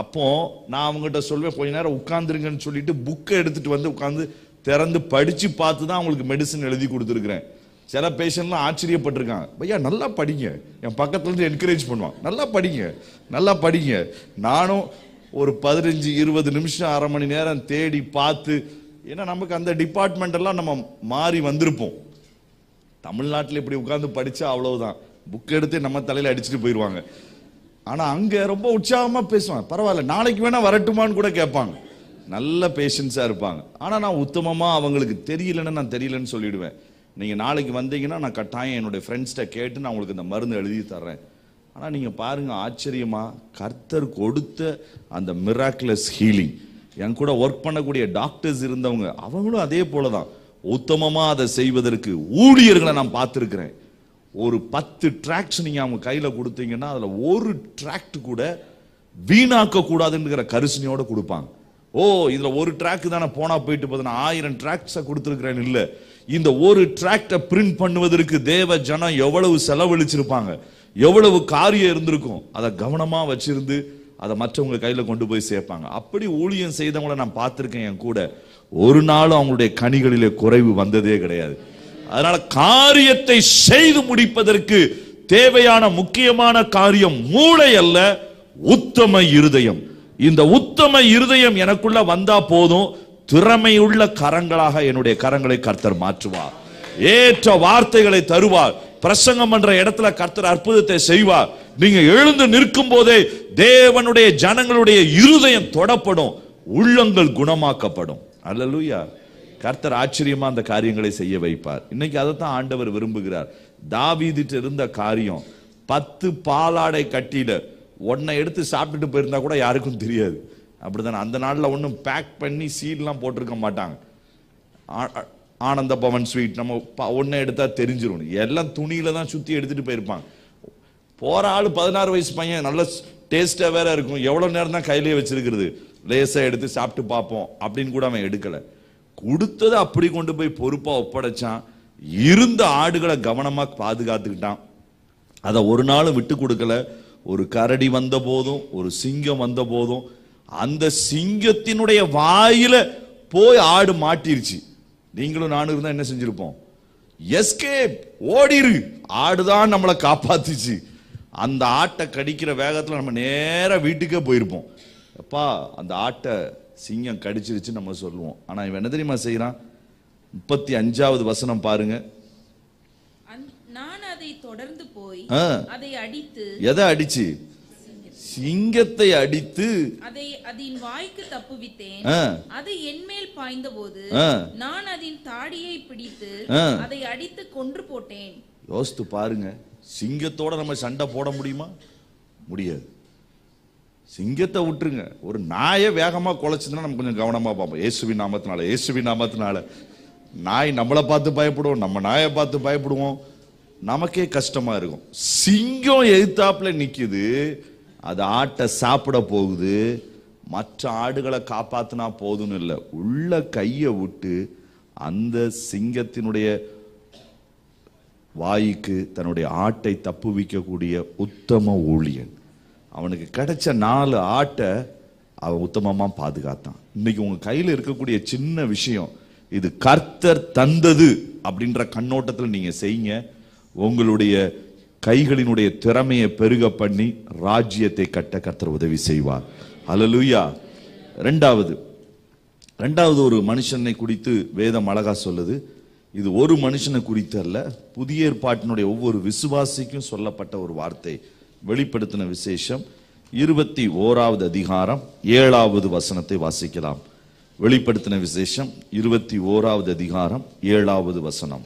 அப்போ நான் அவங்ககிட்ட சொல்வேன், கொஞ்ச நேரம் உட்கார்ந்துருங்கன்னு சொல்லிட்டு புக்கை எடுத்துட்டு வந்து உட்கார்ந்து திறந்து படிச்சு பார்த்து தான் அவங்களுக்கு மெடிசன் எழுதி கொடுத்துருக்கிறேன். சில பேஷண்ட்லாம் ஆச்சரியப்பட்டிருக்காங்க, பையா நல்லா படிங்க, என் பக்கத்துல இருந்து என்கரேஜ் பண்ணுவான், நல்லா படிங்க நல்லா படிங்க. நானும் ஒரு 15-20 நிமிஷம் 1/2 மணி நேரம் தேடி பார்த்து, ஏன்னா நமக்கு அந்த டிபார்ட்மெண்ட் எல்லாம் நம்ம மாறி வந்திருப்போம். தமிழ்நாட்டில் இப்படி உட்கார்ந்து படிச்சா அவ்வளவுதான், புக் எடுத்து நம்ம தலையில அடிச்சுட்டு போயிடுவாங்க. ஆனா அங்க ரொம்ப உற்சாகமா பேசுவாங்க, பரவாயில்ல நாளைக்கு வேணா வரட்டுமான்னு கூட கேட்பாங்க, நல்ல பேஷன்ஸா இருப்பாங்க. ஆனா நான் உத்தமமா அவங்களுக்கு தெரியலன்னு நான் தெரியலன்னு சொல்லிடுவேன். நீங்க நாளைக்கு வந்தீங்கன்னா நான் கட்டாயம் என்னுடைய ஃப்ரெண்ட்ஸ்கிட்ட கேட்டு நான் உங்களுக்கு இந்த மருந்து எழுதி தர்றேன். ஆனா நீங்க பாருங்க, ஆச்சரியமா கர்த்தர் கொடுத்த அந்த மிராக்குலஸ் ஹீலிங், என் கூட ஒர்க் பண்ணக்கூடிய டாக்டர்ஸ் இருந்தவங்க அவங்களும் அதே போலதான் உத்தமமா அதை செய்வதற்கு ஊழியர்களை நான் பார்த்திருக்கிறேன். ஒரு 10 டிராக்ட்ஸ் நீங்க அவங்க கையில கொடுத்தீங்கன்னா அதுல ஒரு டிராக்ட் கூட வீணாக்க கூடாதுங்கிற கரிசனையோட கொடுப்பாங்க. ஓ இதுல ஒரு டிராக் தானே போனா போயிட்டு போதுனா 1000 டிராக்ட்ஸை கொடுத்திருக்கிறேன் இல்ல, இந்த ஒரு டிராக்டை பிரிண்ட் பண்ணுவதற்கு தேவ ஜனம் எவ்வளவு செலவழிச்சிருப்பாங்க, எவ்வளவு காரியம் இருந்திருக்கும். அதை கவனமா வச்சிருந்து அதை மற்றவங்க கையில கொண்டு போய் சேர்ப்பாங்க. அப்படி ஊழியம் செய்தவங்களை நான் பார்த்திருக்கேன். என் கூட ஒரு நாளும் அவங்களுடைய கனிகளிலே குறைவு வந்ததே கிடையாது. அதனால காரியத்தை செய்து முடிப்பதற்கு தேவையான முக்கியமான காரியம் மூளை அல்ல, உத்தம இருதயம். இந்த உத்தம இருதயம் எனக்குள்ள வந்தா போதும், திறமையுள்ள கரங்களாக என்னுடைய கரங்களை கர்த்தர் மாற்றுவார். ஏற்ற வார்த்தைகளை தருவார். பிரசங்கம் பண்ற இடத்துல கர்த்தர் அற்புதத்தை செய்வார். நீங்க எழுந்து நிற்கும் போதே தேவனுடைய ஜனங்களுடைய இருதயம் தொடப்படும், உள்ளங்கள் குணமாக்கப்படும். அல்லேலூயா. கர்த்தர் ஆச்சரியமா அந்த காரியங்களை செய்ய வைப்பார். இன்னைக்கு அதைத்தான் ஆண்டவர் விரும்புகிறார். தாவீதுட்ட இருந்த காரியம் 10 பாலாடை கட்டில ஒன்னை எடுத்து சாப்பிட்டுட்டு போயிருந்தா கூட யாருக்கும் தெரியாது. அப்படித்தானே? அந்த நாளில் ஒன்றும் பேக் பண்ணி சீல்லாம் போட்டிருக்க மாட்டாங்க. ஆனந்த பவன் ஸ்வீட் நம்ம ஒன்றை எடுத்தா தெரிஞ்சிடும். எல்லாம் துணியில தான் சுத்தி எடுத்துட்டு போயிருப்பாங்க. போற ஆளு 16 வயசு பையன், நல்ல டேஸ்டா வேற இருக்கும். எவ்வளவு நேரம் தான் கையிலேயே வச்சிருக்கிறது, லேசா எடுத்து சாப்பிட்டு பார்ப்போம் அப்படின்னு கூட அவன் எடுக்கல. கொடுத்ததை அப்படி கொண்டு போய் பொறுப்பா ஒப்படைச்சான். இருந்த ஆடுகளை கவனமா பாதுகாத்துக்கிட்டான். அதை ஒரு நாள் விட்டு கொடுக்கல. ஒரு கரடி வந்த போதும், ஒரு சிங்கம் வந்த போதும், அந்த சிங்கத்தினுடைய வாயில போய் ஆடு மாட்டிருச்சு. நீங்களும் நானும் இருந்தா என்ன செஞ்சிருப்போம்? எஸ்கேப், ஓடிரு. ஆடுதான் நம்மளை காப்பாத்துச்சு. அந்த ஆட்டை கடிக்கிற வேகத்துல நம்ம நேரா வீட்டுக்கே போயிருப்போம். அப்பா அந்த ஆட்டை சிங்கம் கடிச்சிருச்சு நம்ம சொல்லுவோம். ஆனா இவன் என்ன தெரியுமா செய்யறான்? 35வது வசனம் பாருங்க. நான் அதை தொடர்ந்து போய் அதை அடித்து. எதை அடிச்சு? சிங்கத்தை அடித்து அதை அதன் வாய்க்கு தப்புவித்தேன். அது என்மேல் பாய்ந்த போது நான் அதன் தாடியை பிடித்து அதை அடித்து கொன்று போட்டேன். யோசித்து பாருங்க, சிங்கத்தோட நம்ம சண்டை போட முடியுமா? முடியாது. சிங்கத்தை விட்டுருங்க, ஒரு நாயை வேகமா குலைச்சதுன்னா நம்ம கொஞ்சம் கவனமா பார்ப்போம். இயேசுவின் நாமத்தினால, இயேசுவின் நாமத்தினால. நாய் நம்மளை பார்த்து பயப்படுவோம், நம்ம நாயை பார்த்து பயப்படுவோம், நமக்கே கஷ்டமா இருக்கும். சிங்கம் எதிர்த்தாப்புல நிக்குது, அது ஆட்டை சாப்பிட போகுது. மற்ற ஆடுகளை காப்பாத்தினா போதும்னு இல்லை, உள்ள கையை விட்டு அந்த சிங்கத்தினுடைய வாய்க்கு தன்னுடைய ஆட்டை தப்புவிக்கக்கூடிய உத்தம ஊழியன். அவனுக்கு கிடைச்ச 4 ஆட்டை அவன் உத்தமமா பாதுகாத்தான். இன்னைக்கு உங்க கையில இருக்கக்கூடிய சின்ன விஷயம் இது கர்த்தர் தந்தது அப்படின்ற கண்ணோட்டத்தில் நீங்க செய்யுங்க. உங்களுடைய கைகளினுடைய திறமையை பெருக பண்ணி ராஜ்யத்தை கட்ட கர்த்தர் உதவி செய்வார். அல்லேலூயா. ரெண்டாவது ஒரு மனுஷனை குறித்து வேதம் அழகா சொல்லுது. இது ஒரு மனுஷனை குறித்து அல்ல, புதிய ஏற்பாட்டினுடைய ஒவ்வொரு விசுவாசிக்கும் சொல்லப்பட்ட ஒரு வார்த்தை. வெளிப்படுத்தின விசேஷம் 21வது அதிகாரம் 7வது வசனத்தை வாசிக்கலாம். வெளிப்படுத்தின விசேஷம் 21வது அதிகாரம் 7வது வசனம்.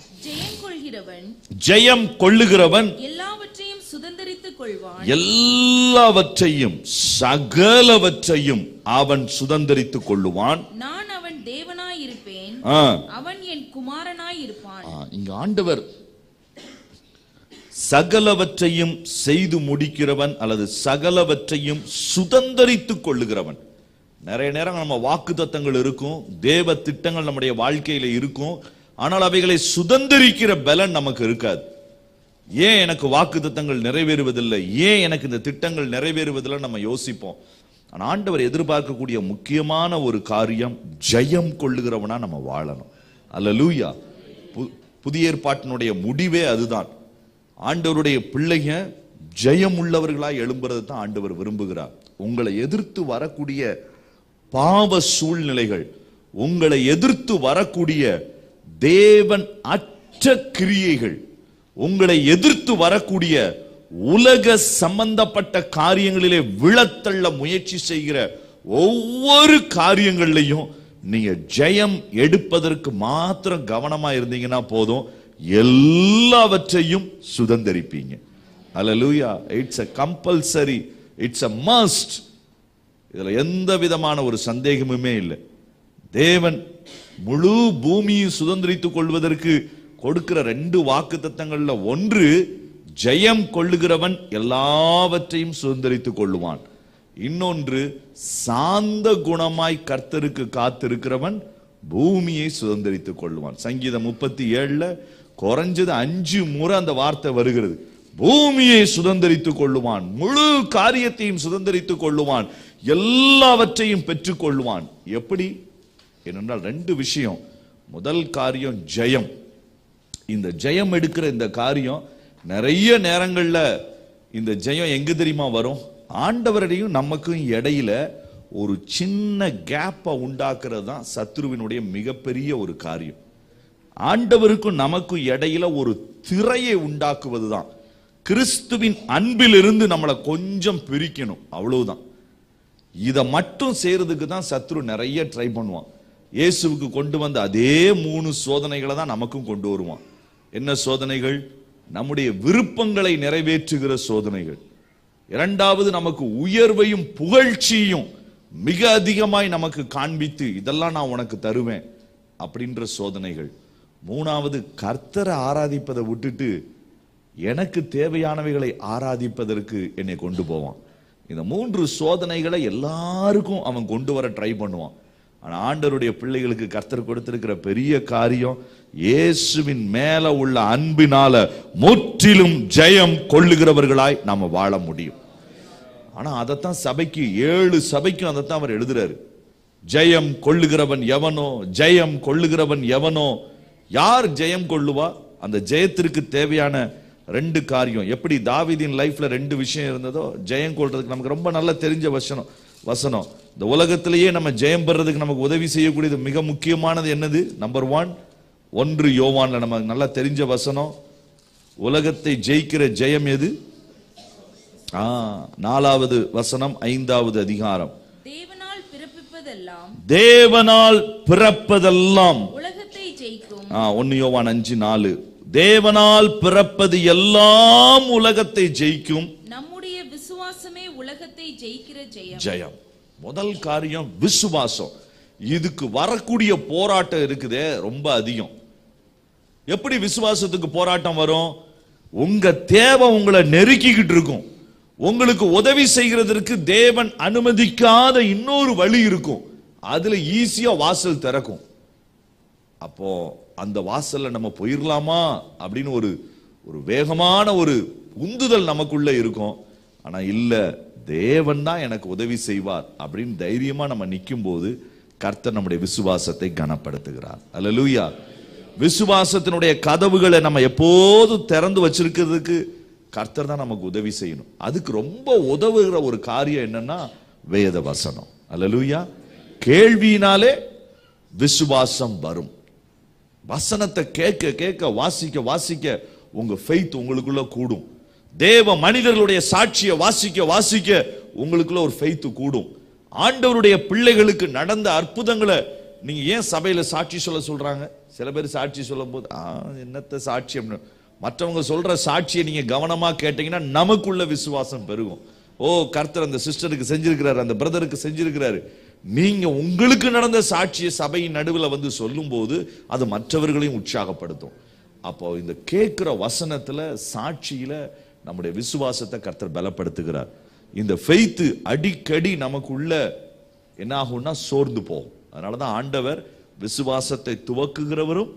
ஜெயம் கொள்ளுகிறவன் எல்லாவற்றையும் சுதந்தரித்துக் கொள்வான். எல்லாவற்றையும் சகலவற்றையும் அவன் சுதந்தரித்துக் கொள்ளுவான். நான் அவன் தேவனாய் இருப்பேன், அவன் என் குமாரனாய் இருப்பான். இங்க ஆண்டவர் சகலவற்றையும் செய்து முடிக்கிறவன் அல்லது சகலவற்றையும் சுதந்தரித்துக் கொள்ளுகிறவன். நிறைய நேரம் நம்ம வாக்குத்தத்தங்கள் இருக்கும், தேவ திட்டங்கள் நம்முடைய வாழ்க்கையில இருக்கும், ஆனால் அவைகளை சுதந்தரிக்கிற பலன் நமக்கு இருக்காது. ஏன் எனக்கு வாக்குத்தத்தங்கள் நிறைவேறுவதில்லை, ஏன் எனக்கு இந்த திட்டங்கள் நிறைவேறுவதில்லை நம்ம யோசிப்போம். ஆனால் ஆண்டவர் எதிர்பார்க்கக்கூடிய முக்கியமான ஒரு காரியம், ஜெயம் கொள்ளுகிறவனா நம்ம வாழணும். அல்லேலூயா. புதிய ஏற்பாட்டினுடைய முடிவே அதுதான். ஆண்டவருடைய பிள்ளைங்க ஜெயம் உள்ளவர்களாய் எழும்புறது தான் ஆண்டவர் விரும்புகிறார். உங்களை எதிர்த்து வரக்கூடிய பாவ சூழ்நிலைகள், உங்களை எதிர்த்து வரக்கூடிய தேவன் அற்ற கிரியைகள், உங்களை எதிர்த்து வரக்கூடிய உலக சம்பந்தப்பட்ட காரியங்களிலே விழத்தள்ள முயற்சி செய்கிற ஒவ்வொரு காரியங்கள்லையும் நீங்க ஜெயம் எடுப்பதற்கு மாத்திரம் கவனமா இருந்தீங்கன்னா போதும், எல்லாவற்றையும் சுதந்தரிப்பீங்க. Hallelujah. It's a compulsory, it's a must. இதுல எந்த விதமான ஒரு சந்தேகமுமே இல்லை. தேவன் முழு பூமியை சுதந்தரித்துக் கொள்வதற்கு கொடுக்கிற 2 வாக்குத்தத்தங்கள்ல ஒன்று, ஜெயம் கொள்ளுகிறவன் எல்லாவற்றையும் சுதந்தரித்துக் கொள்ளுவான். இன்னொன்று, சாந்த குணமாய் கர்த்தருக்கு காத்திருக்கிறவன் பூமியை சுதந்தரித்துக் கொள்ளுவான். சங்கீதம் 37ல குறைஞ்சது 5 முறை அந்த வார்த்தை வருகிறது. பூமியை சுதந்தரித்துக் கொள்ளுவான், முழு காரியத்தையும் சுதந்தரித்துக் கொள்ளுவான், எல்லாவற்றையும் பெற்றுக் கொள்ளுவான். எப்படி? ஏனென்றால் ரெண்டு விஷயம். முதல் காரியம் ஜெயம். இந்த ஜெயம் எடுக்கிற இந்த காரியம் நிறைய நேரங்கள்ல இந்த ஜெயம் எங்க தெரியுமா வரும்? ஆண்டவரையும் நமக்கும் இடையில ஒரு சின்ன கேப்பை உண்டாக்குறது தான் சத்துருவினுடைய மிகப்பெரிய ஒரு காரியம். ஆண்டவருக்கும் நமக்கும் இடையில ஒரு திரையை உண்டாக்குவது தான். கிறிஸ்துவின் அன்பிலிருந்து நம்மளை கொஞ்சம் பிரிக்கணும், அவ்வளவுதான். இதை மட்டும் செய்யறதுக்கு தான் சத்துரு நிறைய ட்ரை பண்ணுவான். இயேசுவுக்கு கொண்டு வந்த அதே 3 சோதனைகளை தான் நமக்கும் கொண்டு வருவான். என்ன சோதனைகள்? நம்முடைய விருப்பங்களை நிறைவேற்றுகிற சோதனைகள். இரண்டாவது, நமக்கு உயர்வையும் புகழ்ச்சியும் மிக அதிகமாய் நமக்கு காண்பித்து இதெல்லாம் நான் உனக்கு தருவேன் அப்படின்ற சோதனைகள். மூணாவது, கர்த்தரை ஆராதிப்பதை விட்டுட்டு எனக்கு தேவையானவைகளை ஆராதிப்பதற்கு என்னை கொண்டு போவான். இந்த 3 சோதனைகளை எல்லாருக்கும் அவன் கொண்டு வர ட்ரை பண்ணுவான். ஆனா ஆண்டவருடைய பிள்ளைகளுக்கு கர்த்தர் கொடுத்திருக்கிற பெரிய காரியம், இயேசுவின் மேல உள்ள அன்பினால முற்றிலும் ஜெயம் கொள்ளுகிறவர்களாய் நாம வாழ முடியும். ஆனா அதைத்தான் சபைக்கு 7 சபைக்கும் அதைத்தான் அவர் எழுதுறாரு. ஜெயம் கொள்ளுகிறவன் எவனோ, ஜெயம் கொள்ளுகிறவன் எவனோ. யார் ஜெயம் கொள்ளுவா? அந்த ஜெயத்திற்கு தேவையான 2 காரியம். எப்படி தாவீதின் லைஃப்ல 2 விஷயம் இருந்ததோ, ஜெயம் கொள்றதுக்கு நமக்கு ரொம்ப நல்லா தெரிஞ்ச வசனம். இந்த உலகத்திலேயே நம்ம ஜெயம் பெறதுக்கு நமக்கு உதவி செய்யக்கூடியது மிக முக்கியமானது என்னது? நம்பர் 1 யோவான்ல நமக்கு நல்லா தெரிஞ்ச வசனம். உலகத்தை ஜெயிக்கிற ஜெயம் எது? 4வது வசனம், 5வது அதிகாரம். தேவனால் பிறப்பதெல்லாம் உலகத்தை ஜெயிக்கும். 1 யோவான் 5:4. தேவனால் பிறப்பது எல்லாம் உலகத்தை ஜெயிக்கும். நம்முடைய விசுவாசமே உலகத்தை ஜெயிக்கிற ஜெயம். முதல் காரியம் விசுவாசம். இதுக்கு வரக்கூடிய போராட்டம் இருக்குதே ரொம்ப அதிகம். எப்படி விசுவாசத்துக்கு போராட்டம் வரும்? உங்க தேவை உங்களை நெருக்கிக்கிட்டு இருக்கும். உங்களுக்கு உதவி செய்கிறதற்கு தேவன் அனுமதிக்காத இன்னொரு வழி இருக்கும். அதுல ஈஸியா வாசல் திறக்கும். அப்போ அந்த வாசல்ல நம்ம போயிடலாமா அப்படின்னு ஒரு வேகமான ஒரு உந்துதல் நமக்குள்ள இருக்கும். ஆனா இல்ல, தேவன் தான் எனக்கு உதவி செய்வார் அப்படின்னு தைரியமா நம்ம நிற்கும் போது கர்த்தர் நம்முடைய விசுவாசத்தை கனப்படுத்துகிறார். அல்லேலூயா. விசுவாசத்தினுடைய கதவுகளை நம்ம எப்போதும் திறந்து வச்சிருக்கிறதுக்கு கர்த்தர் தான் நமக்கு உதவி செய்யணும். அதுக்கு ரொம்ப உதவுகிற ஒரு காரியம் என்னன்னா வேத வசனம். அல்லேலூயா. கேள்வியினாலே விசுவாசம் வரும். வசனத்தை கேட்க கேட்க, வாசிக்க வாசிக்க உங்க ஃபெய்த் உங்களுக்குள்ள கூடும். தேவ மனிதர்களுடைய சாட்சியை வாசிக்க வாசிக்க உங்களுக்குள்ள ஒரு ஃபெய்த் கூடும். ஆண்டவருடைய பிள்ளைகளுக்கு நடந்த அற்புதங்களை நீங்க ஏன் சபையில சாட்சி சொல்றாங்க? சில பேர் சாட்சி சொல்லும் போது என்னத்த சாட்சி அப்படின்னு, மற்றவங்க சொல்ற சாட்சியை நீங்க கவனமா கேட்டீங்கன்னா நமக்குள்ள விசுவாசம் பெருகும். ஓ, கர்த்தர் அந்த சிஸ்டருக்கு செஞ்சிருக்கிறாரு, அந்த பிரதருக்கு செஞ்சிருக்கிறாரு. நீங்க உங்களுக்கு நடந்த சாட்சியை சபையின் நடுவில் வந்து சொல்லும் போது அது மற்றவர்களையும் உற்சாகப்படுத்தும். அப்போ இந்த கேட்கிற வசனத்துல, சாட்சியில நம்முடைய விசுவாசத்தை கர்த்தர் பலப்படுத்துகிறார். இந்த ஃபெய்த் அடிக்கடி நமக்குள்ள என்ன ஆகும்னா சோர்ந்து போகும். அதனாலதான் ஆண்டவர் விசுவாசத்தை துவக்குகிறவரும்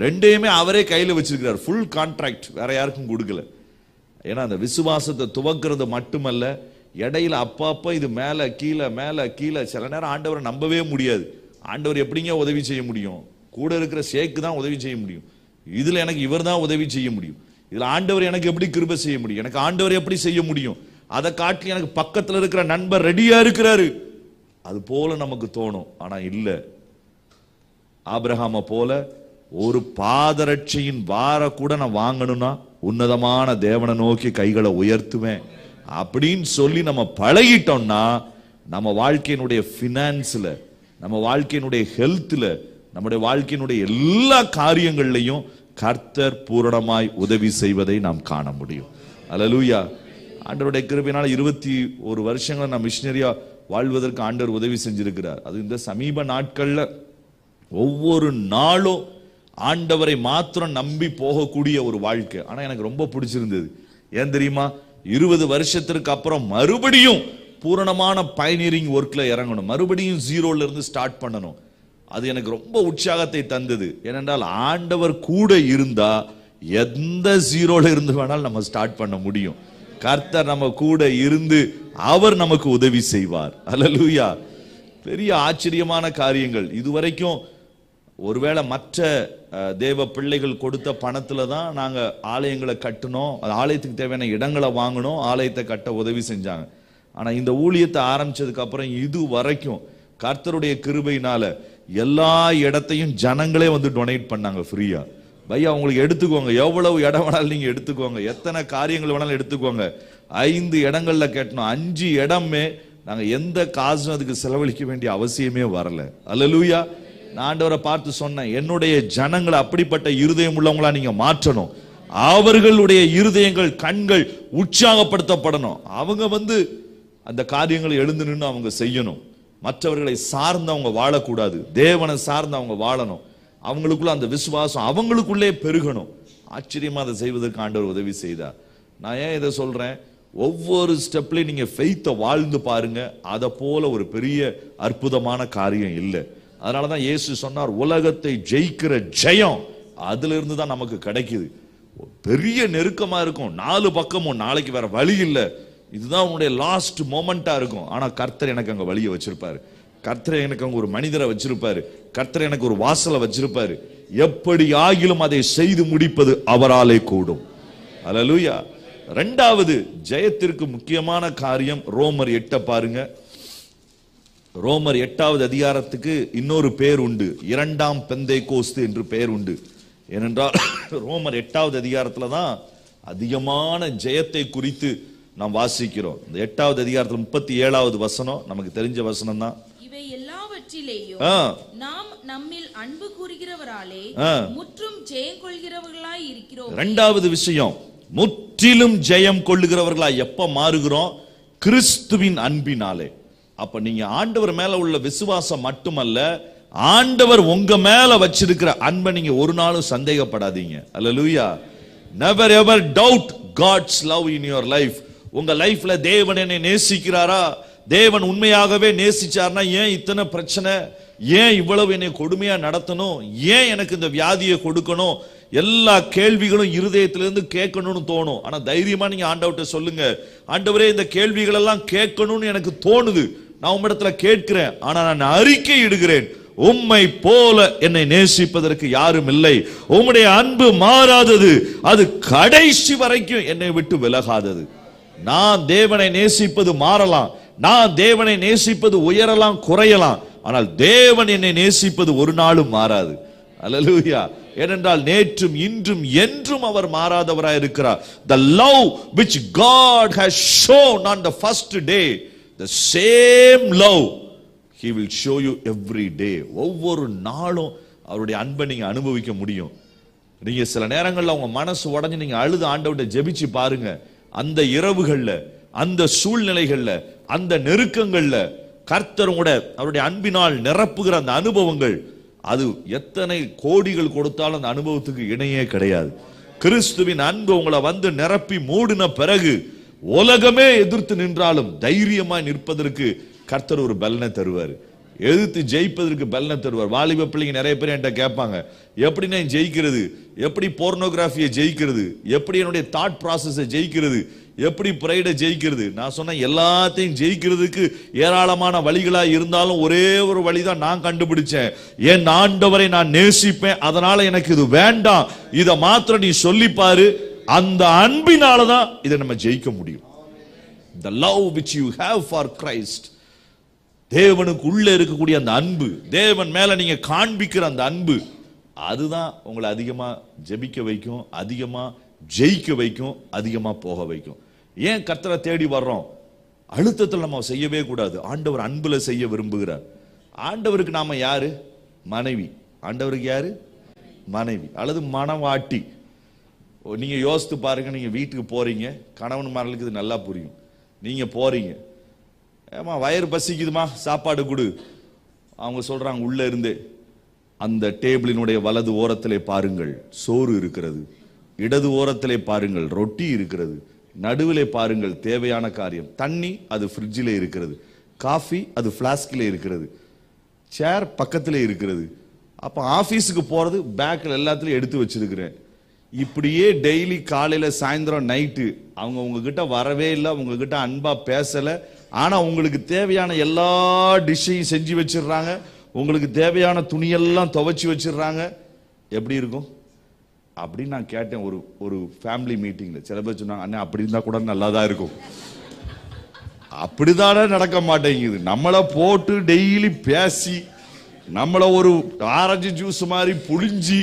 ரெண்டையுமே அவரே கையில வச்சிருக்கிறார். ஃபுல் கான்ட்ராக்ட், வேற யாருக்கும் கொடுக்கல. ஏன்னா அந்த விசுவாசத்தை துவக்கிறது மட்டுமல்ல, இடையில அப்பப்ப இது மேல கீழே மேல கீழே. சில நேரம் ஆண்டவரை நம்பவே முடியாது. ஆண்டவர் எப்படிங்க உதவி செய்ய முடியும்? கூட இருக்கிற ஷேக்கு தான் உதவி செய்ய முடியும். இதுல எனக்கு இவர் தான் உதவி செய்ய முடியும். இதுல ஆண்டவர் எனக்கு எப்படி கிருபை செய்ய முடியும்? எனக்கு ஆண்டவர் எப்படி செய்ய முடியும்? அதை காட்டி எனக்கு பக்கத்துல இருக்கிற நண்பர் ரெடியா இருக்கிறாரு, அது போல நமக்கு தோணும். ஆனா இல்ல, ஆபிரகாம போல ஒரு பாதரட்சையின் வார கூட நான் வாங்கணும்னா உன்னதமான தேவனை நோக்கி கைகளை உயர்த்துவேன் அப்படின்னு சொல்லி நம்ம பழகிட்டோம்னா நம்ம வாழ்க்கையினுடைய ஃபினான்ஸ்ல, நம்ம வாழ்க்கையினுடைய ஹெல்த்ல, நம்முடைய வாழ்க்கையினுடைய எல்லா காரியங்கள்லையும் கர்த்தர் பூரணமாய் உதவி செய்வதை நாம் காண முடியும். அல்லேலூயா. ஆண்டவருடைய கிருபையினால 21 வருஷங்கள் நான் மிஷனரியா வாழ்வதற்கு ஆண்டவர் உதவி செஞ்சிருக்கிறார். அது இந்த சமீப நாட்கள்ல ஒவ்வொரு நாளும் ஆண்டவரை மாத்திரம் நம்பி போகக்கூடிய ஒரு வாழ்க்கை. ஆனா எனக்கு ரொம்ப பிடிச்சிருந்தது. ஏன் தெரியுமா? 20 வருஷத்திற்கு அப்புறம் மறுபடியும் பூரணமான பயனியரிங் ஒர்க்ல இறங்கணும், மறுபடியும் ஜீரோல இருந்து ஸ்டார்ட் பண்ணணும். அது எனக்கு ரொம்ப உற்சாகத்தை தந்தது. ஏனென்றால் ஆண்டவர் கூட இருந்தா எந்த ஜீரோல இருந்து வேணாலும் நம்ம ஸ்டார்ட் பண்ண முடியும். கர்த்தர் நம்ம கூட இருந்து அவர் நமக்கு உதவி செய்வார். அல்லேலூயா. பெரிய ஆச்சரியமான காரியங்கள். இதுவரைக்கும் ஒருவேளை மற்ற தேவ பிள்ளைகள் கொடுத்த பணத்துல தான் நாங்க ஆலயங்களை கட்டணும், ஆலயத்துக்கு தேவையான இடங்களை வாங்கணும், ஆலயத்தை கட்ட உதவி செஞ்சாங்க. ஆனா இந்த ஊழியத்தை ஆரம்பிச்சதுக்கு அப்புறம் இது வரைக்கும் கர்த்தருடைய கிருபையினால எல்லா இடத்தையும் ஜனங்களே வந்து டொனேட் பண்ணாங்க ஃப்ரீயா. பையா உங்களுக்கு எடுத்துக்கோங்க, எவ்வளவு இடம் வேணாலும் நீங்க எடுத்துக்கோங்க, எத்தனை காரியங்கள் வேணாலும் எடுத்துக்கோங்க. 5 இடங்கள்ல கேட்டோம், 5 இடமே நாங்க எந்த காசும் அதுக்கு செலவழிக்க வேண்டிய அவசியமே வரல. அல்லேலூயா. நான் ஆண்டவரை பார்த்து சொன்னேன், என்னுடைய ஜனங்களை அப்படிப்பட்ட இருதயம் உள்ளவங்களா நீங்க மாற்றணும். அவர்களுடைய இருதயங்கள் கண்கள் உற்சாகப்படுத்தப்படணும். அவங்க வந்து அந்த காரியங்களை எழுந்து நின்று அவங்க செய்யணும். மற்றவர்களை சார்ந்து அவங்க வாழக்கூடாது, தேவனை சார்ந்து அவங்க வாழணும். அவங்களுக்குள்ள அந்த விசுவாசம் அவங்களுக்குள்ளே பெருகணும். ஆச்சரியமா அதை செய்வதற்கு ஆண்டவர் உதவி செய்தார். நான் ஏன் இதை சொல்றேன், ஒவ்வொரு ஸ்டெப்லையும் நீங்க ஃபெய்த்தை வாழ்ந்து பாருங்க, அதை போல ஒரு பெரிய அற்புதமான காரியம் இல்லை. அதனாலதான் இயேசு சொன்னார், உலகத்தை ஜெயிக்கிற ஜெயம் அதுல இருந்து தான் நமக்கு கிடைக்குது. பெரிய நெருக்கமா இருக்கும், 4 பக்கமும் நாளைக்கு வேற வழி இல்லை, இதுதான் உன்னுடைய லாஸ்ட் மொமெண்டா இருக்கும். ஆனா கர்த்தர் எனக்கு அங்க வழியை வச்சிருப்பாரு, கர்த்தர் எனக்கு அங்க ஒரு மனிதரை வச்சிருப்பாரு, கர்த்தர் எனக்கு ஒரு வாசலை வச்சிருப்பாரு. எப்படி ஆகிலும் அதை செய்து முடிப்பது அவராலே கூடும். அல்லேலூயா. 2வது ஜெயத்திற்கு முக்கியமான காரியம் ரோமர் 8 பாருங்க. ரோமர் 8வது அதிகாரத்துக்கு இன்னொரு பேர் உண்டு, 2ஆம் பெந்தைக்கோஸ்து என்று பெயர் உண்டு. ஏனென்றால் ரோமர் 8வது அதிகாரத்துல தான் அதிகமான ஜெயத்தை குறித்து நாம் வாசிக்கிறோம். இந்த 8வது அதிகாரத்துல 37வது வசனம் நமக்கு தெரிஞ்ச வசனம் தான். இவை எல்லாவற்றிலேயும் நாம் நம்மில் அன்பு கூறுகிறவராலே முற்றும் ஜெயம் கொள்கிறவர்களாய் இருக்கிறோம். 2வது விஷயம், முற்றிலும் ஜெயம் கொள்ளுகிறவர்களாய் எப்ப மாறுகிறோம்? கிறிஸ்துவின் அன்பினாலே. அப்ப நீங்க ஆண்டவர் மேல உள்ள விசுவாசம் மட்டுமல்ல, ஆண்டவர் உங்க மேல வச்சிருக்கிற அன்பை நீங்க ஒரு நாளும் சந்தேகப்படாதீங்க. அல்லேலூயா. never ever doubt God's love in your life. உங்க லைஃப்ல தேவன் என்னை நேசிக்கிறாரா? தேவன் உண்மையாகவே நேசிச்சார்னா ஏன் இத்தனை பிரச்சனை, ஏன் இவ்வளவு என்னை கொடுமையா நடத்தணும், ஏன் எனக்கு இந்த வியாதியை கொடுக்கணும், எல்லா கேள்விகளும் இருதயத்திலிருந்து கேட்கணும்னு தோணும். ஆனா தைரியமா நீங்க ஆண்டவர்கிட்ட சொல்லுங்க, ஆண்டவரே இந்த கேள்விகள் எல்லாம் கேட்கணும்னு எனக்கு தோணுது, நான் உம்மிடத்துல கேட்கிறேன், ஆனா நான் அறிக்கை இடுகிறேன், உம்மை போல என்னை நேசிப்பதற்கு யாரும் இல்லை, உம்முடைய அன்பு மாறாதது, அது கடைசி வரைக்கும் என்னை விட்டு விலகாதது. நான் தேவனை நேசிப்பது மாறலாம், நான் தேவனை நேசிப்பது உயரலாம் குறையலாம், ஆனால் தேவன் என்னை நேசிப்பது ஒரு நாளும் மாறாது. அல்லேலூயா. ஏனென்றால் நேற்றும் இன்றும் என்றும் அவர் மாறாதவராய் இருக்கிறார். The love which God has shown on the first day, the same love he will show you every day. ஒவ்வொரு நாளும் அவருடைய அன்பை நீங்க அனுபவிக்க முடியும். நீங்க சில நேரங்கள்ல உங்க மனசு உடைஞ்சு நீங்க அழுது ஆண்டவர்கிட்ட ஜெபிச்சு பாருங்க. அந்த இரவுகள்ல, அந்த சூழ்நிலைகள்ல, அந்த நெருக்கங்கள்ல கர்த்தர் அவருடைய அன்பினால் நிரப்புகிற அந்த அனுபவங்கள், அது எத்தனை கோடிகள் கொடுத்தாலும் அந்த அனுபவத்துக்கு இணையே கிடையாது. கிறிஸ்துவின் அன்பு உங்களை வந்து நிரப்பி மூடின பிறகு உலகமே எதிர்த்து நின்றாலும் தைரியமா நிற்பதற்கு கர்த்தர் ஒரு பலனை தருவார், எதிர்த்து ஜெயிப்பதற்கு பலனை தருவார். வாலிப பிள்ளைங்க நிறைய பேர் என்கிட்ட கேட்பாங்க, எப்படி நான் ஜெயிக்கிறது, எப்படி போர்னோகிராஃபியை ஜெயிக்கிறது, எப்படி என்னுடைய தாட் ப்ராசஸை ஜெயிக்கிறது, எப்படி பிரைடை ஜெயிக்கிறது. நான் சொன்னேன், எல்லாத்தையும் ஜெயிக்கிறதுக்கு ஏராளமான வழிகளா இருந்தாலும் ஒரே ஒரு வழிதான் நான் கண்டுபிடிச்சேன், என் ஆண்டவரை நான் நேசிப்பேன், அதனால எனக்கு இது வேண்டாம், இதை மாத்திரம் நீ சொல்லிப்பாரு, அந்த அன்பினாலதான் இதை நம்ம ஜெயிக்க முடியும். The love which you have for Christ, தேவனுக்கு உள்ள இருக்கக்கூடிய அந்த அன்பு, தேவன் மேல நீங்க காண்பிக்கிற அந்த அன்பு, அதுதான் உங்களை அதிகமா ஜெபிக்க வைக்கும், அதிகமா ஜெயிக்க வைக்கும், அதிகமா போக வைக்கும். ஏன் கர்த்தரை தேடி வர்றோம்? அழுத்தத்தில் நம்ம செய்யவே கூடாது. ஆண்டவர் அன்புல செய்ய விரும்புகிறார். ஆண்டவருக்கு நாம யாரு? மனைவி. ஆண்டவருக்கு யாரு? மனைவி அல்லது மனவாட்டி. நீங்க யோசித்து பாருங்க, நீங்க வீட்டுக்கு போறீங்க, கணவன்மார்களுக்கு இது நல்லா புரியும். நீங்க போறீங்க, ஏமா வயிறு பசிக்குதுமா சாப்பாடு கொடு, அவங்க சொல்றாங்க உள்ள இருந்து, அந்த டேபிளினுடைய வலது ஓரத்திலே பாருங்கள் சோறு இருக்கிறது, இடது ஓரத்திலே பாருங்கள் ரொட்டி இருக்கிறது, நடுவிலே பாருங்கள் தேவையான காரியம், தண்ணி அது ஃப்ரிட்ஜிலே இருக்கிறது, காஃபி அது ஃப்ளாஸ்கிலே இருக்கிறது, சேர் பக்கத்திலே இருக்கிறது. அப்ப ஆபீஸுக்கு போறது பேக்ல எல்லாத்திலையும் எடுத்து வச்சிருக்கிறேன். இப்படியே டெய்லி காலையில சாயந்தரம் நைட்டு அவங்க உங்ககிட்ட வரவே இல்லை, உங்ககிட்ட அன்பா பேசல, ஆனா உங்களுக்கு தேவையான எல்லா டிஷ்ஷையும் செஞ்சு வச்சிடுறாங்க, உங்களுக்கு தேவையான துணியெல்லாம் துவைச்சு வச்சிடுறாங்க, எப்படி இருக்கும் அப்படின்னு நான் கேட்டேன். ஒரு ஃபேமிலி மீட்டிங்ல சில பேர் சொன்னாங்க, அண்ணா அப்படி இருந்தா கூட நல்லா தான் இருக்கும். அப்படிதானே நடக்க மாட்டேங்குது. நம்மளை போட்டு டெய்லி பேசி நம்மளை ஒரு ஆரஞ்சு ஜூஸ் மாதிரி புளிஞ்சி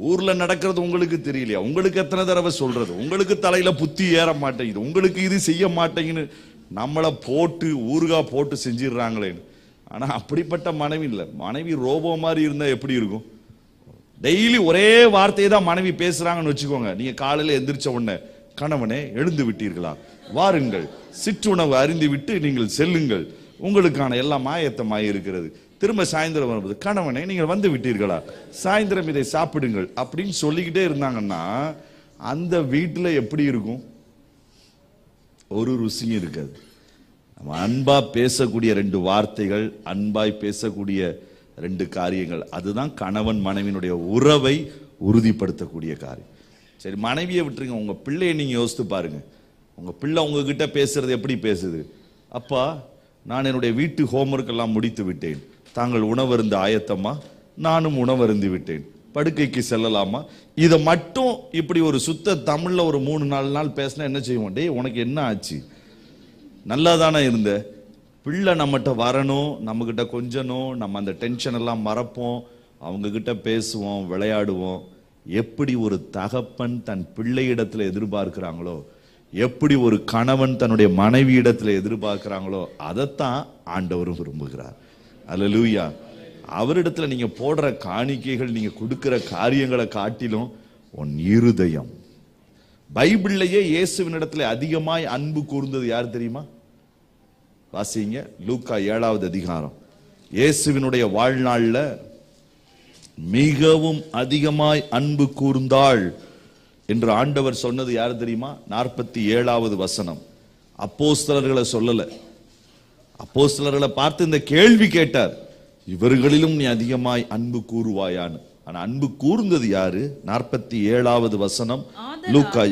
ஊர்ல நடக்கிறது உங்களுக்கு தெரியலையா? உங்களுக்கு எத்தனை தடவை சொல்றது? உங்களுக்கு தலையில புத்தி ஏற மாட்டேங்குது, உங்களுக்கு இது செய்ய மாட்டேங்குன்னு நம்மளை போட்டு ஊறுகா போட்டு செஞ்சிடறாங்களேன்னு. ஆனா அப்படிப்பட்ட மனைவி இல்லை. மனைவி ரோபோ மாதிரி இருந்தா எப்படி இருக்கும்? டெய்லி ஒரே வார்த்தையை தான் மனைவி பேசுறாங்கன்னு வச்சுக்கோங்க. நீங்க காலையில எந்திரிச்ச உடனே, கணவனே எழுந்து விட்டீர்களா, வாருங்கள், சிற்றுணவு அருந்தி விட்டு நீங்கள் செல்லுங்கள், உங்களுக்கான எல்லாம் ஆயத்தமாய் இருக்கிறது. திரும்ப சாயந்தரம் வரும்போது, கணவனே நீங்கள் வந்து விட்டீர்களா, சாயந்தரம் இதை சாப்பிடுங்கள் அப்படின்னு சொல்லிக்கிட்டே இருந்தாங்கன்னா அந்த வீட்டுல எப்படி இருக்கும்? ஒரு ருசியும் இருக்காது. நம்ம அன்பா பேசக்கூடிய 2 வார்த்தைகள், அன்பாய் பேசக்கூடிய 2 காரியங்கள், அதுதான் கணவன் மனைவியினுடைய உறவை உறுதிப்படுத்தக்கூடிய காரியம். சரி, மனைவியை விட்டுருங்க, உங்க பிள்ளையை நீங்க யோசித்து பாருங்க. உங்க பிள்ளை உங்ககிட்ட பேசுறது எப்படி பேசுது? அப்பா, நான் என்னுடைய வீட்டு ஹோம்ஒர்க் எல்லாம் முடித்து விட்டேன், தாங்கள் உணவருந்து ஆயத்தமா? நானும் உணவருந்து விட்டேன், படுக்கைக்கு செல்லலாமா? இதை மட்டும் இப்படி ஒரு சுத்த தமிழ்ல ஒரு 3-4 நாள் பேசினா என்ன செய்வோம்? டேய், உனக்கு என்ன ஆச்சு? நல்லா தானே இருந்த? பிள்ளை நம்மகிட்ட வரணும், நம்ம கிட்ட கொஞ்சணும், நம்ம அந்த டென்ஷன் எல்லாம் மறப்போம், அவங்க கிட்ட பேசுவோம், விளையாடுவோம். எப்படி ஒரு தகப்பன் தன் பிள்ளையிடத்துல எதிர்பார்க்கிறாங்களோ, எப்படி ஒரு கணவன் தன்னுடைய மனைவி இடத்துல எதிர்பார்க்கிறாங்களோ, அதைத்தான் ஆண்டவரும் விரும்புகிறார். அல்லேலூயா. அவரிடத்துல நீங்க போடுற காணிக்கைகள், நீங்க கொடுக்கிற காரியங்களை காட்டிலும் உன் இருதயம். பைபிள்லயே இயேசுவின் இடத்துல அதிகமாய் அன்பு கூர்ந்தது யார் தெரியுமா? வாசிங்க, லூக்கா 7வது அதிகாரம். இயேசுவினுடைய வாழ்நாள்ல மிகவும் அதிகமாய் அன்பு கூர்ந்தாள் என்று ஆண்டவர் சொன்னது யார் தெரியுமா? 47வது வசனம். அப்போஸ்தலர்களை சொல்லல, அப்போஸ்தலர்களை பார்த்து இந்த கேள்வி கேட்டார், இவர்களிலும் நீ அதிகமாய் அன்பு கூறுவாயான்னு. ஆனா அன்பு கூர்ந்தது யாரு? 47வது வசனம் லூக்கா.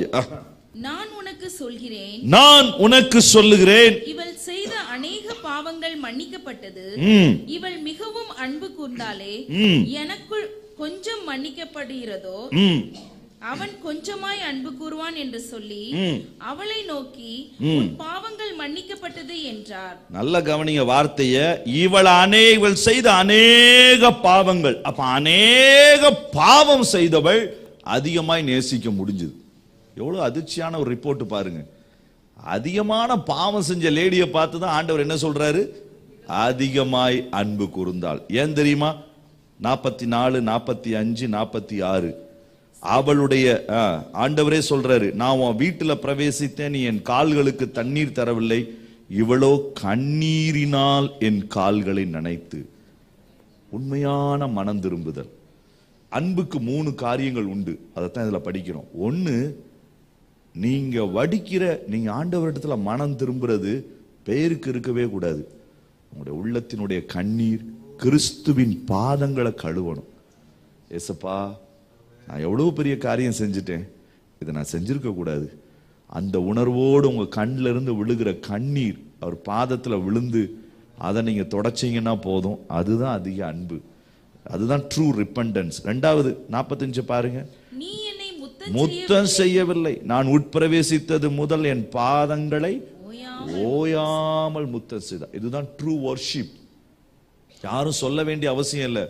நான் உனக்கு சொல்கிறேன், நான் உனக்கு சொல்லுகிறேன், இவள் செய்த அநேக பாவங்கள் மன்னிக்கப்பட்டது, இவள் மிகவும் அன்பு கூர்ந்தாலே, எனக்குள் கொஞ்சம் மன்னிக்கப்படுகிறதோ அவன் கொஞ்சமாய் அன்பு கூறுவான் என்று சொல்லி அவளை நோக்கி உன் பாவங்கள் மன்னிக்கப்பட்டது என்றார். நல்ல கவனிங்க வார்த்தைய. இவள் செய்த அநேக பாவங்கள். அப்ப அநேக பாவம் செய்தவள் அதிகமாய் நேசிக்க முடிஞ்சது. எவ்வளவு அதிர்ச்சியான ஒரு ரிப்போர்ட் பாருங்க. அதிகமான பாவம் செஞ்ச லேடியை பார்த்து தான் ஆண்டவர் என்ன சொல்றாரு? அதிகமாய் அன்பு கூர்ந்தாள். ஏன் தெரியுமா? 44, 45, 46 அவளுடைய ஆண்டவரே சொல்றாரு, நான் உன் வீட்டுல பிரவேசித்தேன், நீ என் கால்களுக்கு தண்ணீர் தரவில்லை, இவளோ கண்ணீரினால் என் கால்களை நனைத்து. உண்மையான மனம் திரும்புதல். அன்புக்கு 3 காரியங்கள் உண்டு, அதைத்தான் இதுல படிக்கிறோம். ஒண்ணு, நீங்க நீங்க ஆண்டவரிடத்துல மனம் திரும்புறது பேருக்கு இருக்கவே கூடாது. உங்களுடைய உள்ளத்தினுடைய கண்ணீர் கிறிஸ்துவின் பாதங்களை கழுவணும். ஏசப்பா, நான் எவ்வளவு பெரிய காரியம் செஞ்சுட்டேன், இதை நான் செஞ்சிருக்க கூடாது. அந்த உணர்வோடு உங்க கண்ணில இருந்து விழுகிற கண்ணீர் அவர் பாதத்துல விழுந்து அதை நீங்க தொடச்சீங்கன்னா போதும். அதுதான் அதிக அன்பு, அதுதான் ட்ரூ ரிப்பெண்டன்ஸ். 2வது 45 பாருங்க. நீ என்னை முத்தம் செய்யவில்லை, நான் உட்பிரவேசித்தது முதல் என் பாதங்களை ஓயாமல் முத்தம் செய்த. இதுதான் ட்ரூ வர்ஷிப். யாரும் சொல்ல வேண்டிய அவசியம் இல்லை.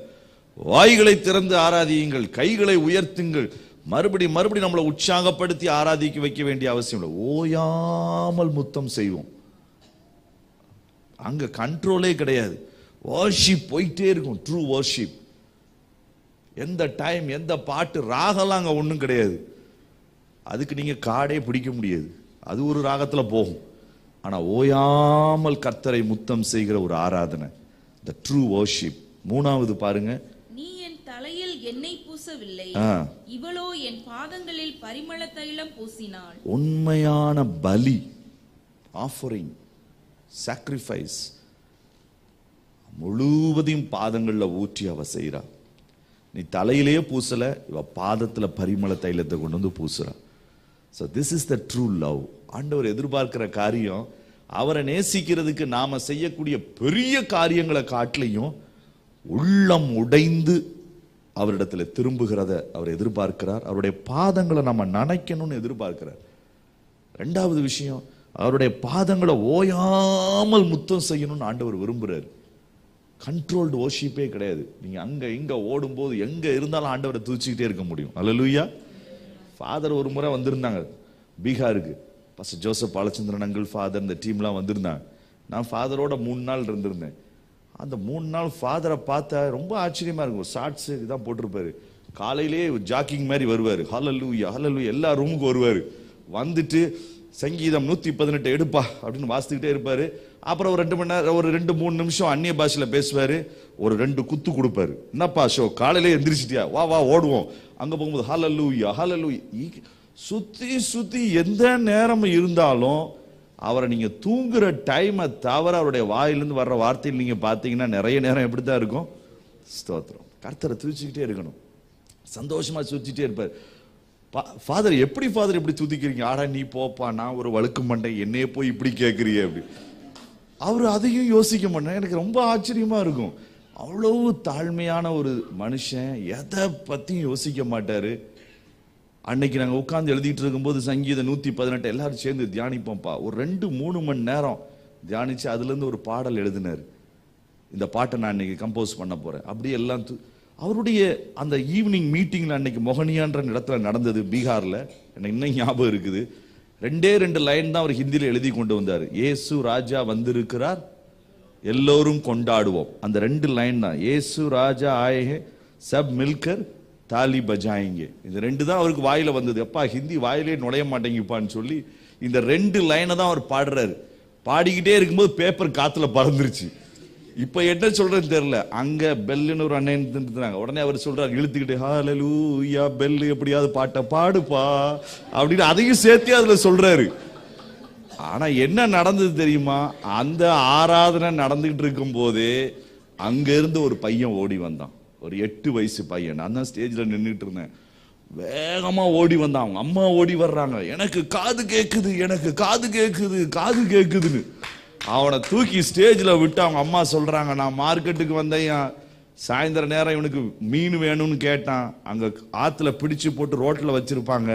வாய்களை திறந்து ஆராதியுங்கள், கைகளை உயர்த்துங்கள், மறுபடி நம்மளை உற்சாகப்படுத்தி ஆராதிக்க வைக்க வேண்டிய அவசியம் இல்லை. ஓயாமல் முத்தம் செய்வோம். அங்க கண்ட்ரோலே கிடையாது. வர்ஷிப் போயிட்டே இருக்கும். True worship. எந்த டைம், எந்த பாட்டு, ராகலாம் அங்க ஒண்ணும் கிடையாது. அதுக்கு நீங்க காடே பிடிக்க முடியாது, அது ஒரு ராகத்துல போகும். ஆனா ஓயாமல் கர்த்தரை முத்தம் செய்கிற ஒரு ஆராதனை, the true worship. 3வது பாருங்க. நீ என் தலையில் எண்ணெய் பூசவில்லை, இவளோ என் பாதங்களில் பரிமள தைலம் பூசினாள். உண்மையான பலி, ஆஃபரிங், சாக்ரிஃபைஸ் முழுவதையும் பாதங்கள்ல ஊற்றி அவ செய்கிறார். நீ தலையிலேயே பூசல, இவ பாதத்துல பரிமள தைலத்தை கொண்டு வந்து பூசுறா. So this is the true love. ஆண்டவர் எதிர்பார்க்கிற காரியம், அவரை நேசிக்கிறதுக்கு நாம செய்யக்கூடிய பெரிய காரியங்களை காட்டிலையும் உள்ளம் உடைந்து அவரிடத்துல திரும்புகிறத அவர் எதிர்பார்க்கிறார். அவருடைய பாதங்களை நம்ம நனைக்கணும்னு எதிர்பார்க்கிறார். ரெண்டாவது விஷயம், அவருடைய பாதங்களை ஓயாமல் முத்தம் செய்யணும்னு ஆண்டவர் விரும்புறாரு. கண்ட்ரோல்டு வொர்ஷிப்பே கிடையாது. நீங்க அங்க இங்க ஓடும்போது எங்க இருந்தாலும் ஆண்டவரை துதிச்சுக்கிட்டே இருக்க முடியும். அல்லேலூயா. ஃபாதர் ஒரு முறை வந்திருந்தாங்க பீகாருக்கு. Pastor Joseph Balachandran uncle, father, இந்த டீம்லாம் வந்திருந்தாங்க. நான் ஃபாதரோட 3 நாள் இருந்திருந்தேன். அந்த 3 நாள் ஃபாதரை பார்த்தா ரொம்ப ஆச்சரியமா இருக்கும். ஷார்ட்ஸ் இதான் போட்டிருப்பாரு. காலையிலேயே ஜாக்கிங் மாதிரி வருவாரு. ஹல்லேலூயா ஹல்லேலூயா, எல்லா ரூமுக்கு வருவாரு. வந்துட்டு சங்கீதம் 118 எடுப்பா அப்படின்னு வாசித்துக்கிட்டே இருப்பாரு. அப்புறம் ஒரு 2 மணி நேரம், ஒரு 2-3 நிமிஷம் அந்நிய பாஷையில பேசுவாரு. ஒரு 2 குத்து கொடுப்பாரு. என்னப்பா ஷோ, காலையிலே எந்திரிச்சிட்டியா, வா வா ஓடுவோம். அங்க போகும்போது ஹல்லேலூயா ஹல்லேலூயா. சுத்தி சுத்தி எந்த நேரம் இருந்தாலும் அவரை நீங்க தூங்குற டைமை தவிர அவருடைய வாயிலிருந்து வர்ற வார்த்தையில் நீங்க பாத்தீங்கன்னா நிறைய நேரம் எப்படித்தான் இருக்கும்? ஸ்தோத்திரம். கர்த்தரை துதிச்சுக்கிட்டே இருக்கணும். சந்தோஷமா சுத்திட்டே இருப்பார். ஃபாதர், எப்படி ஃபாதர் இப்படி துதிக்கிறீங்க? ஆடா நீ போப்பா, நான் ஒரு வழுக்கு மண்டை, என்னையே போய் இப்படி கேட்குறியே அப்படி. அவர் அதையும் யோசிக்க மாட்டேன். எனக்கு ரொம்ப ஆச்சரியமா இருக்கும். அவ்வளவு தாழ்மையான ஒரு மனுஷன், எதை பத்தியும் யோசிக்க மாட்டாரு. அன்னைக்கு நாங்கள் உட்கார்ந்து எழுதிட்டு இருக்கும்போது சங்கீதம் 118 எல்லாரும் சேர்ந்து தியானிப்போம்ப்பா. ஒரு 2-3 மணி நேரம் தியானிச்சு அதுல இருந்து ஒரு பாடல் எழுதினார். இந்த பாட்டை நான் இன்னைக்கு கம்போஸ் பண்ண போறேன். அப்படியே எல்லாம் அவருடைய அந்த ஈவினிங் மீட்டிங்ல அன்னைக்கு மொஹனியான்ற இடத்துல நடந்தது, பீகார்ல. எனக்கு இன்னும் ஞாபகம் இருக்குது. 2 லைன் தான் அவர் ஹிந்தியில எழுதி கொண்டு வந்தார். இயேசு ராஜா வந்திருக்கிறார், எல்லோரும் கொண்டாடுவோம். அந்த 2 லைன் தான். இயேசு ராஜா ஆயே சப் மில்கர் தாலி பஜாயிங்க. இந்த 2 தான் அவருக்கு வாயில வந்தது. அப்பா ஹிந்தி வாயிலே நுழைய மாட்டேங்கப்பான்னு சொல்லி இந்த 2 லைனை தான் அவர் பாடுறாரு. பாடிக்கிட்டே இருக்கும்போது பேப்பர் காத்துல பறந்துருச்சு. இப்ப என்ன சொல்றேன்னு தெரியல. அங்க பெல்லுன்னு ஒரு அண்ணன் இருந்தாங்க. உடனே அவர் சொல்றாரு இழுத்துக்கிட்டு, ஹல்லேலூயா பெல்லு, எப்படியாவது பாட்டை பாடுப்பா அப்படின்னு அதையும் சேர்த்து அதுல சொல்றாரு. ஆனா என்ன நடந்தது தெரியுமா? அந்த ஆராதனை நடந்துகிட்டு இருக்கும் போதே அங்க இருந்து ஒரு பையன் ஓடி வந்தான். ஒரு 8 வயசு பையன். நான் தான் ஸ்டேஜ்ல நின்றுட்டு இருந்தேன். வேகமா ஓடி வந்தான். அவங்க அம்மா ஓடி வர்றாங்க. எனக்கு காது கேக்குது, எனக்கு காது கேக்குது, காது கேக்குதுன்னு. அவனை தூக்கி ஸ்டேஜ்ல விட்டு அவங்க அம்மா சொல்றாங்க, நான் மார்க்கெட்டுக்கு வந்தேன், சாயந்தர நேரம் இவனுக்கு மீன் வேணும்னு கேட்டான். அங்க ஆத்துல பிடிச்சு போட்டு ரோட்ல வச்சிருப்பாங்க.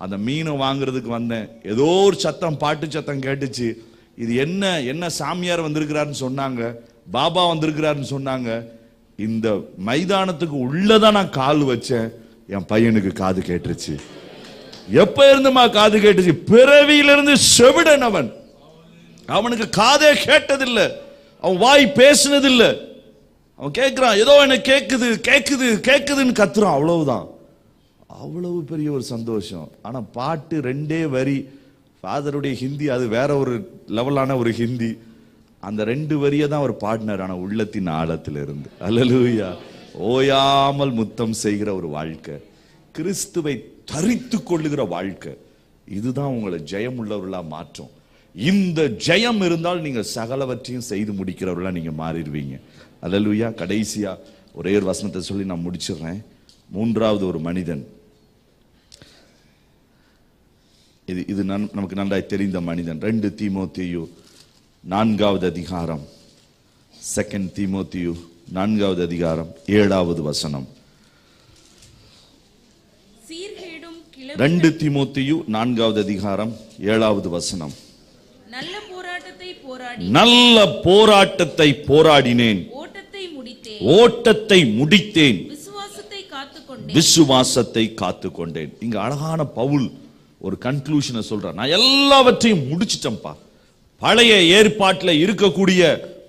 அந்த மீனை வாங்குறதுக்கு வந்தேன். ஏதோ ஒரு சத்தம், பாட்டு சத்தம் கேட்டுச்சு. இது என்ன சாமியார் வந்திருக்கிறாருன்னு சொன்னாங்க, பாபா வந்திருக்கிறாருன்னு சொன்னாங்க. இந்த மைதானத்துக்கு உள்ளதான் நான் கால் வச்சேன். என் பையனுக்கு காது கேட்டுருச்சு. எப்ப இருந்துமா காது கேட்டுச்சு? பிறவியிலிருந்து செவிடன் அவன். அவனுக்கு காதே கேட்டதில்லை, அவன் வாய் பேசினதில்லை. அவன் கேட்கிறான், ஏதோ எனக்கு கேக்குது கேக்குது கேக்குதுன்னு கத்துறான். அவ்வளவுதான். அவ்வளவு பெரிய ஒரு சந்தோஷம். ஆனா பாட்டு 2 வரி. ஃபாதருடைய ஹிந்தி அது வேற ஒரு லெவலான ஒரு ஹிந்தி. அந்த 2 வரியை தான் அவர் பாடினார். ஆனா உள்ளத்தின் ஆழத்தில் இருந்து. அல்லேலூயா. ஓயாமல் முத்தம் செய்கிற ஒரு வாழ்க்கை, கிறிஸ்துவை தரித்து கொள்ளுகிற வாழ்க்கை, இதுதான் உங்களை ஜெயம் உள்ளவர்களா மாற்றும். இந்த ஜெயம் இருந்தால் நீங்க சகலவற்றையும் செய்து முடிக்கிறவர்களா நீங்க மாறிடுவீங்க. அல்லேலூயா. கடைசியா ஒரே ஒரு வசனத்தை சொல்லி நான் முடிச்சிடுறேன். 3வது ஒரு மனிதன், இது நமக்கு நன்றாய் தெரிந்த மனிதன். 2 தீமோத்தேயு 4வது அதிகாரம், 2 தீமோத்தேயு 4வது அதிகாரம் 7வது வசனம். 2 தீமோத்தேயு 4வது அதிகாரம் 7வது வசனம். நல்ல போராட்டத்தை போராடினேன், ஓட்டத்தை முடித்தேன், விசுவாசத்தை காத்துக்கொண்டேன். இங்க அழகான பவுல் ஒரு கன்க்ளூஷனை சொல்றார். நான் எல்லாவற்றையும் முடிச்சிட்டேன்பா. பழைய ஏற்பாட்டில் இருக்கக்கூடிய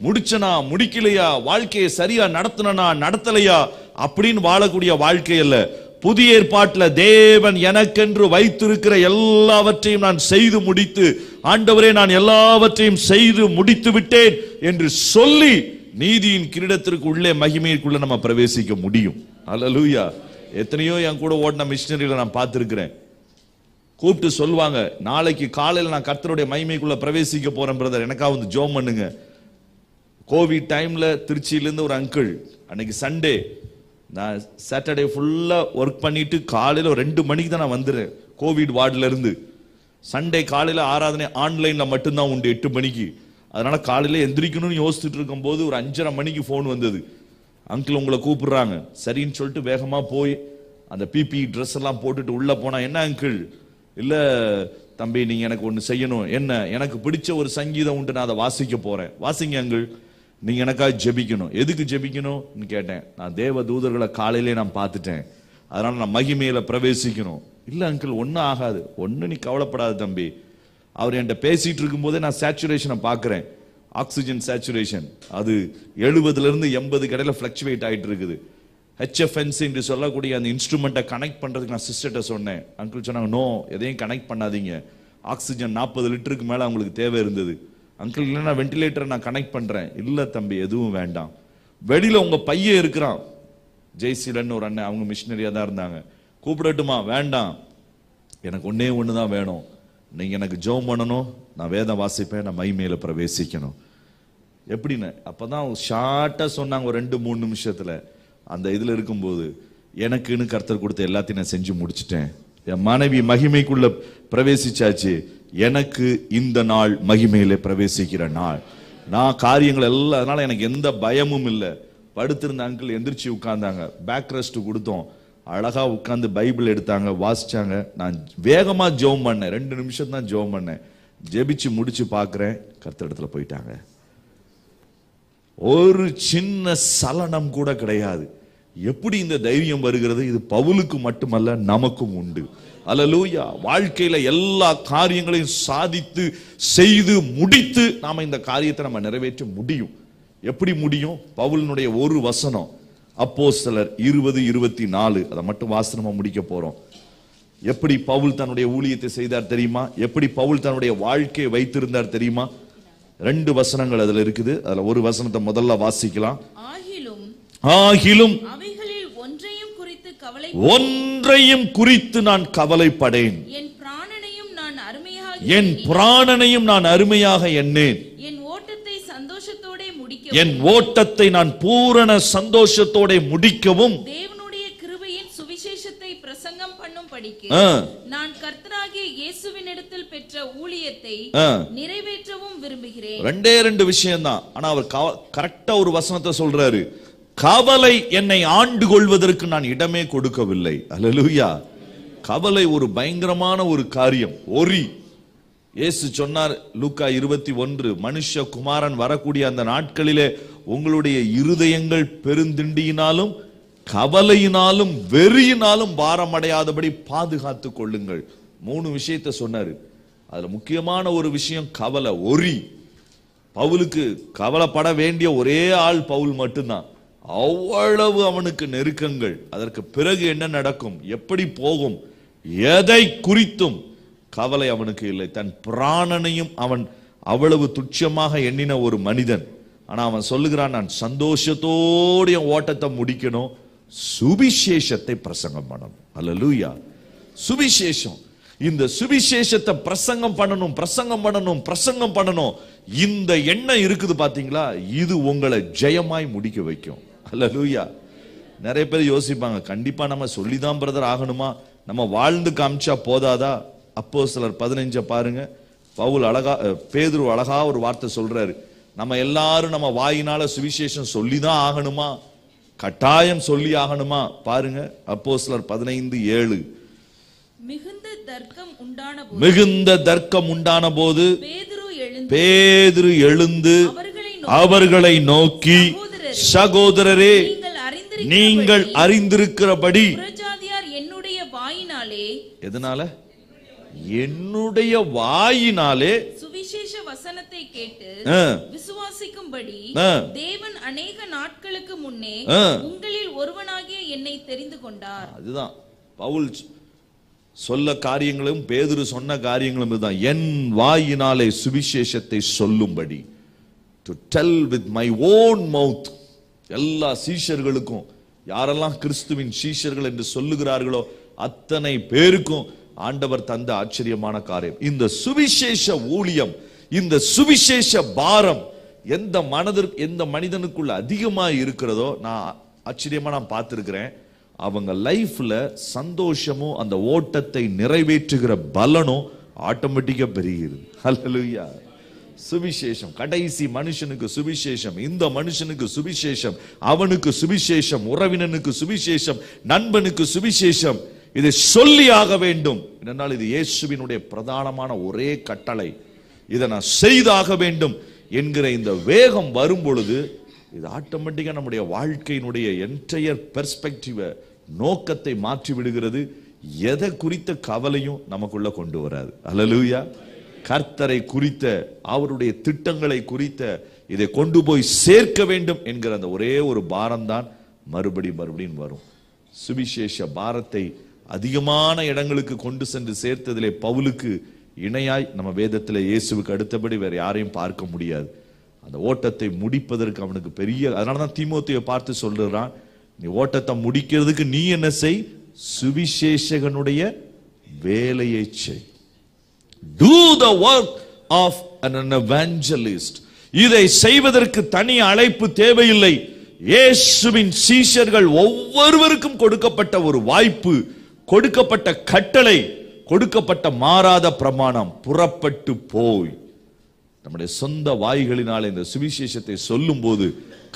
முடிச்சனா முடிக்கலையா, வாழ்க்கையை சரியா நடத்தினா நடத்தலையா அப்படின்னு வாழக்கூடிய வாழ்க்கை அல்ல. புதிய ஏற்பாட்டில் தேவன் எனக்கென்று வைத்திருக்கிற எல்லாவற்றையும் நான் செய்து முடித்து, ஆண்டவரே நான் எல்லாவற்றையும் செய்து முடித்து விட்டேன் என்று சொல்லி நீதியின் கிரீடத்திற்கு உள்ளே மகிமைக்குள்ள நம்ம பிரவேசிக்க முடியும். அல்லேலூயா. எத்தனையோ என் கூட ஓடின மிஷனரிகளை நான் பார்த்திருக்கிறேன். கூப்பிட்டு சொல்லுவாங்க, நாளைக்கு காலையில் நான் கர்த்தருடைய மகிமைக்குள்ள பிரவேசிக்க போறேன் பிரதர், எனக்கா வந்து ஜோம் பண்ணுங்க. கோவிட் டைம்ல திருச்சியிலிருந்து ஒரு அங்கிள், அன்னைக்கு சண்டே நான் சாட்டர்டே ஃபுல்லா ஒர்க் பண்ணிட்டு காலையில 2 மணிக்கு தான் நான் வந்துடுறேன் கோவிட் வார்டுல இருந்து. சண்டே காலையில ஆராதனை ஆன்லைன்ல மட்டும்தான் உண்டு 8 மணிக்கு. அதனால காலையில எந்திரிக்கணும்னு யோசிச்சுட்டு இருக்கும் போது ஒரு 5:30 மணிக்கு போன் வந்தது. அங்கிள் உங்களை கூப்பிடுறாங்க. சரின்னு சொல்லிட்டு வேகமா போய் அந்த பிபி ட்ரெஸ் எல்லாம் போட்டுட்டு உள்ள போனா, என்ன அங்கிள்? இல்ல தம்பி, நீங்க எனக்கு ஒண்ணு செய்யணும். என்ன? எனக்கு பிடிச்ச ஒரு சங்கீதம் உண்டு, நான் அதை வாசிக்க போறேன். வாசிங்க அங்கிள். நீங்க எனக்காக ஜெபிக்கணும். எதுக்கு ஜெபிக்கணும்னு கேட்டேன். நான் தேவ தூதர்களை காலையிலே நான் பார்த்துட்டேன், அதனால நான் மகிமையில பிரவேசிக்கணும். இல்ல அங்கிள், ஒன்னும் ஆகாது, ஒன்னு நீ கவலைப்படாத தம்பி. அவர் என்கிட்ட பேசிட்டு இருக்கும் போதே நான் சேச்சுரேஷனை பார்க்கிறேன். ஆக்சிஜன் சேச்சுரேஷன் அது 70 இருந்து 80 கடையில பிளக்சுவேட் ஆயிட்டு இருக்குது. HFNC என்று சொல்லக்கூடிய அந்த இன்ஸ்ட்ருமெண்ட்டை கனெக்ட் பண்றதுக்கு நான் சிஸ்டர்ட்ட சொன்னேன். அங்கிள் சொன்னாங்க, நோ, எதையும் கனெக்ட் பண்ணாதீங்க, ஆக்சிஜன் 40 லிட்டருக்கு மேல அவங்களுக்கு தேவை இருந்தது. அங்கிள், இல்லைன்னா வென்டிலேட்டரை நான் கனெக்ட் பண்றேன். இல்ல தம்பி, எதுவும் வேண்டாம். வெளியில உங்க பையன் இருக்கிறான், ஜெய்சீலன்னு ஒரு அண்ணன், அவங்க மிஷினரியா தான் இருந்தாங்க. கூப்பிடட்டுமா? வேண்டாம், எனக்கு ஒன்னே ஒண்ணுதான் வேணும், நீங்க எனக்கு ஜெபம் பண்ணணும், நான் வேதம் வாசிப்பேன், நான் மகிமையில பிரவேசிக்கணும். எப்படின்னு அப்பதான் ஷார்ட்டா சொன்னாங்க, ஒரு 2-3 நிமிஷத்துல. அந்த இதுல இருக்கும்போது எனக்குன்னு கர்த்தர் கொடுத்த எல்லாத்தையும் நான் செஞ்சு முடிச்சிட்டேன். என் மனைவி மகிமைக்குள்ள பிரவேசிச்சாச்சு. எனக்கு இந்த நாள் மகிமையில பிரவேசிக்கிற நாள். நான் காரியங்கள் எல்லாம், அதனால எனக்கு எந்த பயமும் இல்லை. படுத்திருந்த அங்கிள் எந்திரிச்சு உட்கார்ந்தாங்க. பேக் ரெஸ்ட் கொடுத்தோம். அழகா உட்கார்ந்து பைபிள் எடுத்தாங்க, வாசிச்சாங்க. நான் வேகமா ஜெபம் பண்ணேன். 2 நிமிஷம் தான் ஜெபம் பண்ணேன். ஜெபிச்சு முடிச்சு பார்க்கிறேன், கர்த்தர் இடத்துல போயிட்டாங்க. ஒரு சின்ன சலனம் கூட கிடையாது. எப்படி இந்த தைரியம் வருகிறது? இது பவுலுக்கு மட்டுமல்ல, நமக்கும் உண்டு. அல்லேலூயா. வாழ்க்கையில எல்லா காரியங்களையும் சாதித்து செய்து முடித்து நாம இந்த காரியத்தை நம்ம நிறைவேற்ற முடியும். எப்படி முடியும்? பவுலினுடைய ஒரு வசனம், அப்போஸ்தலர் 20:24, அதை மட்டும் வாசனமா முடிக்க போறோம். எப்படி பவுல் தன்னுடைய ஊழியத்தை செய்தார் தெரியுமா? எப்படி பவுல் தன்னுடைய வாழ்க்கையை வைத்திருந்தார் தெரியுமா? 2 வசனங்கள் அதுல இருக்குது. அதுல ஒரு வசனத்தை முதல்ல வாசிக்கலாம். ஆகிலும் அவைகளில் ஒன்றையும் குறித்து நான் கவலைப்படேன், என் பிராணனையும் நான் அருமையாக எண்ணேன், என் ஓட்டத்தை நான் பூரண சந்தோஷத்தோட முடிக்கவும் தேவனுடைய கிருபையின் சுவிசேஷத்தை பிரசங்கம் பண்ணும்படிக்கு நான் கர்த்தராகிய இயேசுவினிடத்தில் பெற்ற ஊழியத்தை நிறைவேற்றவும் விரும்புகிறேன். 2 விஷயம் தான். ஆனா அவர் கரெக்டா ஒரு வசனத்தை சொல்றாரு. கவலை என்னை ஆண்டு கொள்வதற்கு நான் இடமே கொடுக்கவில்லை. அல்லேலூயா. கவலை ஒரு பயங்கரமான ஒரு காரியம். ஒரி. இயேசு சொன்னார் லூக்கா 21, மனுஷகுமாரன் வரக்கூடிய அந்த நாட்களிலே உங்களுடைய இருதயங்கள் பெருந்திண்டியினாலும் கவலையினாலும் வெறியினாலும் பாரமடையாதபடி பாதுகாத்துக் கொள்ளுங்கள். 3 விஷயத்தை சொன்னாரு. அதுல முக்கியமான ஒரு விஷயம் கவலை, ஒரி. பவுலுக்கு கவலைப்பட வேண்டிய ஒரே ஆள் பவுல் மட்டும்தான். அவ்வளவு அவனுக்கு நெருக்கங்கள். அதற்கு பிறகு என்ன நடக்கும், எப்படி போகும், எதை குறித்தும் கவலை அவனுக்கு இல்லை. தன் பிராணனையும் அவன் அவ்வளவு துச்சமாக எண்ணின ஒரு மனிதன். ஆனா அவன் சொல்லுகிறான், நான் சந்தோஷத்தோட ஓட்டத்தை முடிக்கணும், சுவிசேஷத்தை பிரசங்கம் பண்ணணும். அல்லேலூயா. சுவிசேஷம். இந்த சுவிசேஷத்தை பிரசங்கம் பண்ணணும். இந்த எண்ணம் இருக்குது பாத்தீங்களா, இது உங்களை ஜெயமாய் முடிக்க வைக்கும். அல்லேலூயா. நிறைய பேர் யோசிப்பாங்க, கண்டிப்பா நம்ம சொல்லிதான் பிரதர் ஆகணுமா, நம்ம வாழ்ந்து காமிச்சா போதாதா? அப்போஸ்தலர் 15 பாருங்க. பவுல் அழகா, பேதுரு அழகா ஒரு வார்த்தை சொல்றாரு. நம்ம எல்லாரும் நம்ம வாயினால சுவிசேஷம் சொல்லிதான் ஆகணுமா? கட்டாயம் சொல்லி ஆகணுமா? பாருங்க, அப்போஸ்தலர் 15:7. மிகுந்த தர்க்கம் உண்டான போது பேதுரு எழுந்து அவர்களை நோக்கி, சகோதரரே, நீங்கள் அறிந்திருக்கிறபடி என்னுடைய வாயினாலே, எதனால? என்னுடைய வாயினாலே சுவிசேஷ வசனத்தை கேட்டு விசுவாசிக்கும்படி தேவன் அநேக நாட்களுக்கு முன்னே உங்களில் ஒருவனாகிய என்னை தெரிந்து கொண்டார். அதுதான் பவுல் சொல்ல காரியங்களும் பேதுரு சொன்ன காரியங்களும் இதுதான். என் வாயினாலே சுவிசேஷத்தை சொல்லும்படி, to tell with my own mouth. எல்லா சீஷர்களுக்கும், யாரெல்லாம் கிறிஸ்துவின் சீஷர்கள் என்று சொல்லுகிறார்களோ அத்தனை பேருக்கும் ஆண்டவர் தந்த ஆச்சரியமான காரியம். இந்த சுவிசேஷ ஊழியம், இந்த சுவிசேஷ பாரம் எந்த மனிதனுக்குள்ள அதிகமாக இருக்கிறதோ, நான் ஆச்சரியமா நான் பார்த்திருக்கிறேன். அவங்க லைஃப்ல சந்தோஷமும் அந்த ஓட்டத்தை நிறைவேற்றுகிற பலனும் ஆட்டோமேட்டிக்கா பெருகிறது. ஹல்லேலூயா. சுவிசேஷம், கடைசி மனுஷனுக்கு சுவிசேஷம், இந்த மனுஷனுக்கு சுவிசேஷம், அவனுக்கு சுவிசேஷம், உறவினனுக்கு சுவிசேஷம், நண்பனுக்கு சுவிசேஷம், இதை சொல்லி ஆக வேண்டும். என்னால் இது இயேசுவினுடைய பிரதானமான ஒரே கட்டளை, இதை நான் செய்தாக வேண்டும் என்கிற இந்த வேகம் வரும் பொழுது இது ஆட்டோமேட்டிக்கா நம்முடைய வாழ்க்கையினுடைய என்டையர் பெர்ஸ்பெக்டிவ, நோக்கத்தை மாற்றி விடுகிறது. எதை குறித்த கவலையும் நமக்குள்ள கொண்டு வராது. அல்லேலூயா. கர்த்தரை குறித்த, அவருடைய திட்டங்களை குறித்த, இதை கொண்டு போய் சேர்க்க வேண்டும் என்கிற அந்த ஒரே ஒரு பாரம் தான் மறுபடியும் வரும். சுவிசேஷ பாரத்தை அதிகமான இடங்களுக்கு கொண்டு சென்று சேர்த்ததிலே பவுலுக்கு இணையாய் நம்ம வேதத்தில் இயேசுவுக்கு அடுத்தபடி வேற யாரையும் பார்க்க முடியாது. அந்த ஓட்டத்தை முடிப்பதற்கு அவனுக்கு பெரிய, அதனாலதான் தீமோத்தேயுவை பார்த்து சொல்றான், நீ ஓட்டத்தை முடிக்கிறதுக்கு நீ என்ன செய்? சுவிசேஷகனுடைய வேலையை செய். Do the work of an evangelist. இதை செய்வதற்கு தனி அழைப்பு தேவையில்லை. இயேசுவின் சீஷர்கள் ஒவ்வொருவருக்கும் கொடுக்கப்பட்ட ஒரு வாய்ப்பு, கொடுக்கப்பட்ட கட்டளை, கொடுக்கப்பட்ட மாறாத பிரமாணம், புறப்பட்டு போய். நம்முடைய சொந்த வாய்களினால் இந்த சுவிசேஷத்தை சொல்லும் போது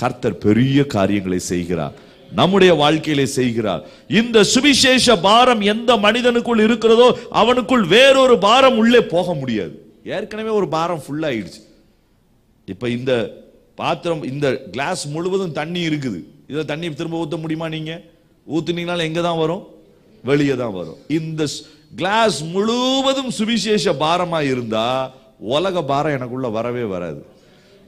கர்த்தர் பெரிய காரியங்களை செய்கிறார், நம்முடைய வாழ்க்கையிலே செய்கிறார். இந்த சுவிசேஷ பாரம் எந்த மனிதனுக்குள் இருக்கிறதோ அவனுக்குள் வேறொரு பாரம் உள்ளே போக முடியாது. ஏற்கனவே ஒரு பாரம் ஃபுல் ஆயிடுச்சு. இப்ப இந்த பாத்திரம், இந்த கிளாஸ் முழுவதும் தண்ணி இருக்குது. இதை தண்ணி திரும்ப ஊத்த முடியுமா? நீங்க ஊத்துனீங்கனால எங்க தான் வரும்? வெளியே தான் வரும். இந்த கிளாஸ் முழுவதும் சுவிசேஷ பாரமா இருந்தா உலக பாரம் எனக்குள்ள வரவே வராது.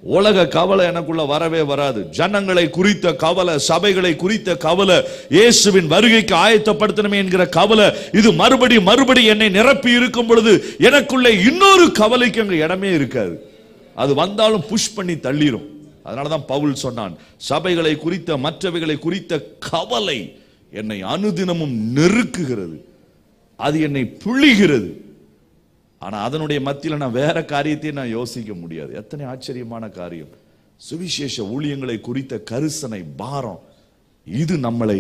உலக கவலை எனக்குள்ள வரவே வராது. ஜனங்களை குறித்த கவலை, சபைகளை குறித்த கவலை, இயேசுவின் வருகைக்கு ஆயத்தப்படுத்தணுமே என்கிற கவலை, இது மறுபடி என்னை நிரப்பி இருக்கும் பொழுது எனக்குள்ள இன்னொரு கவலைக்கு அங்க இடமே இருக்காது. அது வந்தாலும் புஷ் பண்ணி தள்ளிரும். அதனாலதான் பவுல் சொன்னான், சபைகளை குறித்த, மற்றவைகளை குறித்த கவலை என்னை அனுதினமும் நெருக்குகிறது, அது என்னை புளிகிறது. ஆனா அதனுடைய மத்தியில நான் வேற காரியத்தையும் நான் யோசிக்க முடியாது. எத்தனை ஆச்சரியமான காரியம்! சுவிசேஷ ஊழியங்களை குறித்த கரிசனை, பாரம், இது நம்மளை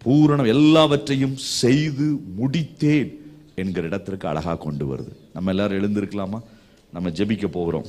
பூரணம், எல்லாவற்றையும் செய்து முடித்தேன் என்கிற இடத்திற்கு அழகா கொண்டு வருது. நம்ம எல்லாரும் எழுந்திருக்கலாமா? நம்ம ஜெபிக்க போகிறோம்.